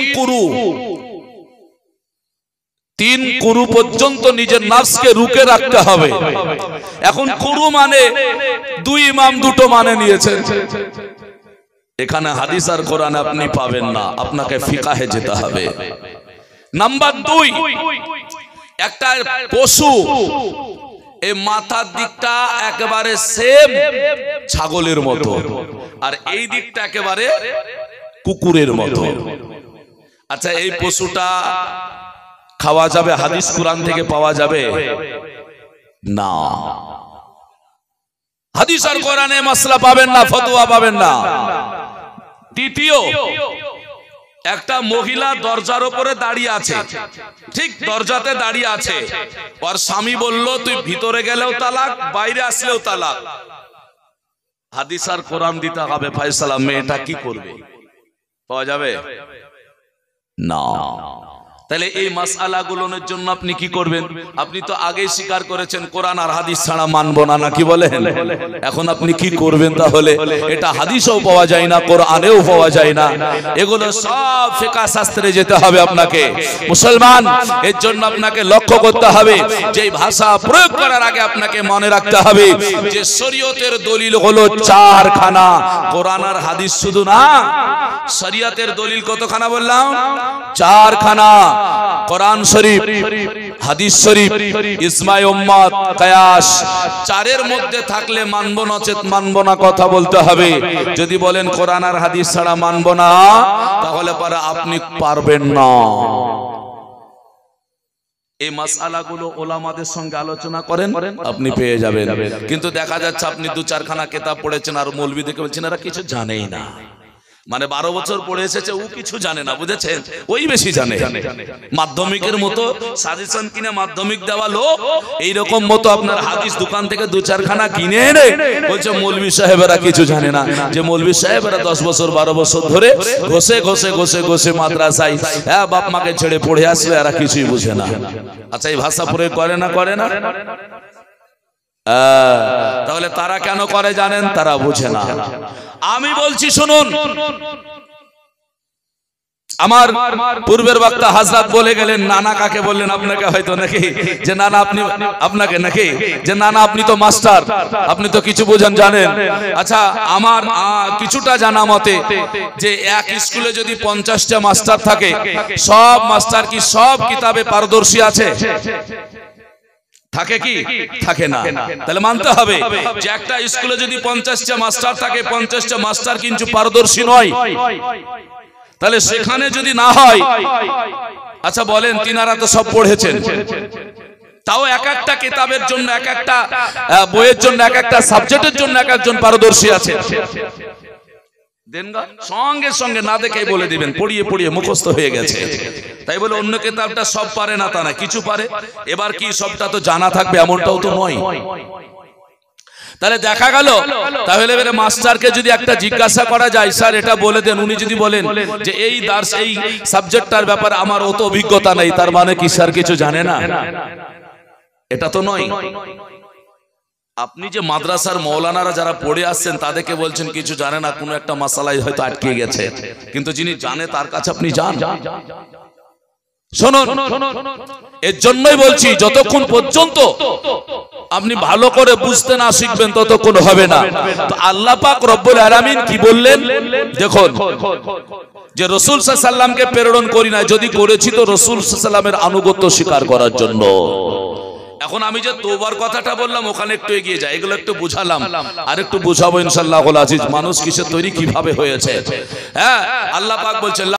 কুরু পর্যন্ত নিজের নাফসকে রুকে রাখতে হবে। এখন কুরু মানে 2 ইমাম 2টো মানে নিয়েছেন। এখানে হাদিস আর কোরআন আপনি পাবেন না, আপনাকে ফিকাহে যেতে হবে। নাম্বার 2, একটা পশু এই মাথার দিকটা একেবারে সেম ছাগলের মতো, আর এই দিকটা একেবারে কুকুরের মতো। আচ্ছা, এই পশুটা খাওয়া যাবে? হাদিস কোরআন থেকে পাওয়া যাবে না। হাদিস আর কোরআনে মাসলা পাবেন না, ফতোয়া পাবেন না। দ্বিতীয়, একটা মহিলা দরজার উপরে দাঁড়িয়ে আছে, ঠিক দরজাতে দাঁড়িয়ে আছে, ওর স্বামী বলল তুই ভিতরে গেলেও তালাক, বাইরে আসলেও তালাক। হাদিস আর কোরআন দিতে হবে ফয়সালা। মেয়েটা কি করবে? পাওয়া যাবে না। তাহলে এই মাসআলাগুলোর জন্য আপনি কি করবেন? আপনি তো আগেই স্বীকার করেছেন কোরআন আর হাদিস ছাড়া মানবো না, নাকি বলেন? এখন আপনি কি করবেন তাহলে? এটা হাদিসেও পাওয়া যায় না, কোরআনেও পাওয়া যায় না, এগুলো সব ফিকহ শাস্ত্রে যেতে হবে আপনাকে। মুসলমান, এর জন্য আপনাকে লক্ষ্য করতে হবে যে ভাষা প্রয়োগ করার আগে আপনাকে মনে রাখতে হবে যে শরীয়তের দলিল হলো 4খানা, কোরআন আর হাদিস শুধু না। শরীয়তের দলিল কতখানা বললাম? 4খানা। কোরআন শরীফ, হাদিস শরীফ, ইজমায়ে উম্মাত, কিয়াস। 4-এর মধ্যে থাকলে মানব, নচেত মানব না, কথা বলতে হবে। যদি বলেন কোরআন আর হাদিস ছাড়া মানব না, তাহলে পরে আপনি পারবেন না। এই মাসআলাগুলো ওলামাদের সঙ্গে আলোচনা করেন, আপনি পেয়ে যাবেন। কিন্তু দেখা যাচ্ছে আপনি 2-4খানা কিতাব পড়েছেন আর মৌলবী দেখে বলছেন এরা কিছু জানেই না। মানে 12 বছর পড়ে এসেছে, ও কিছু জানে না, বুঝেছেন? ওই বেশি জানে। মাধ্যমিকের মতো সাজেশন কিনে মাধ্যমিক দেওয়া লোক এইরকম মতো আপনার হাদিস দোকান থেকে 2-4খানা কিনে এনে বলছে মৌলভী সাহেবেরা কিছু জানে না। যে মৌলভী সাহেবেরা 10 বছর 12 বছর ধরে ঘষে ঘষে ঘষে ঘষে মাদ্রাসায় বাপ মাকে ছেড়ে পড়ে আসলে এরা কিছুই বুঝে না। আচ্ছা, এই ভাষা প্রয়োগ করে না? করে না? তাহলে তারা কেন করে জানেন? তারা বুঝে না। আমি বলছি শুনুন, আমার পূর্বের বক্তা হযরত বলে গেলেন নানা কাকে বললেন? আপনাকে হয়তো, নাকি? যে নানা আপনি, আপনাকে নাকি? যে নানা আপনি তো মাস্টার, আপনি তো কিছু বোঝেন, জানেন। আচ্ছা, আমার কিছুটা জানা মতে যে এক স্কুলে যদি 50টা মাস্টার থাকে, সব মাস্টার কি সব কিতাবে পারদর্শী আছে? থাকে কি? থাকে না। তাহলে মানতে হবে যে একটা স্কুলে যদি 50টা মাস্টার থাকে, 50টা মাস্টার কিন্তু পারদর্শী নয়। তাহলে সেখানে যদি না হয়, আচ্ছা বলেন, তিনারা তো সব পড়েছেন, তাও এক একটা কিতাবের জন্য, এক একটা বইয়ের জন্য, এক একটা সাবজেক্টের জন্য এক একজন পারদর্শী আছে। দেন গা, সঙ্গে সঙ্গে না দেখেই বলে দিবেন, পড়িয়ে পড়িয়ে মুখস্থ হয়ে গেছে। তাই বলে অন্য কিতাবটা সব পারে না তা না, কিছু পারে। এবার কি সবটা তো জানা থাকবে এমনটাও তো নয়। তাহলে দেখা গেল, তাহলে এবারে মাস্টারকে যদি একটা জিজ্ঞাসা করা যায়, স্যার এটা বলে দেন, উনি যদি বলেন যে এই দার্স এই সাবজেক্টটার ব্যাপারে আমার অত অভিজ্ঞতা নেই, তার মানে কি স্যার কিছু জানে না? এটা তো নয়। আপনি যে মাদ্রাসার মৌলানারা যারা পড়ে আসছেন তাদেরকে বলছেন কিছু জানে না, কোনো একটা মাসালায় হয়তো আটকে গেছে, কিন্তু যিনি জানে তার কাছে আপনি যান। শুনুন, এর জন্যই বলছি যতক্ষণ পর্যন্ত আপনি ভালো করে বুঝতে না শিখবেন ততক্ষণ হবে না। তো আল্লাহ পাক রব্বুল আলামিন কি বললেন দেখুন, যে রাসূল সাল্লাল্লাহু আলাইহি ওয়াসাল্লামকে প্রেরণ করি না, যদি করেছি তো রাসূল সাল্লাল্লাহু আলাইহি ওয়াসাল্লামের আনুগত্য স্বীকার করার জন্য। এখন আমি যে তওবার কথাটা বললাম ওখানে একটু এগিয়ে যায়, এগুলো একটু বুঝালাম, আর একটু বুঝাবো ইনশাআল্লাহুল আজিজ। মানুষ কিসের তৈরি কিভাবে হয়েছে। হ্যাঁ, আল্লাহ পাক বলছেন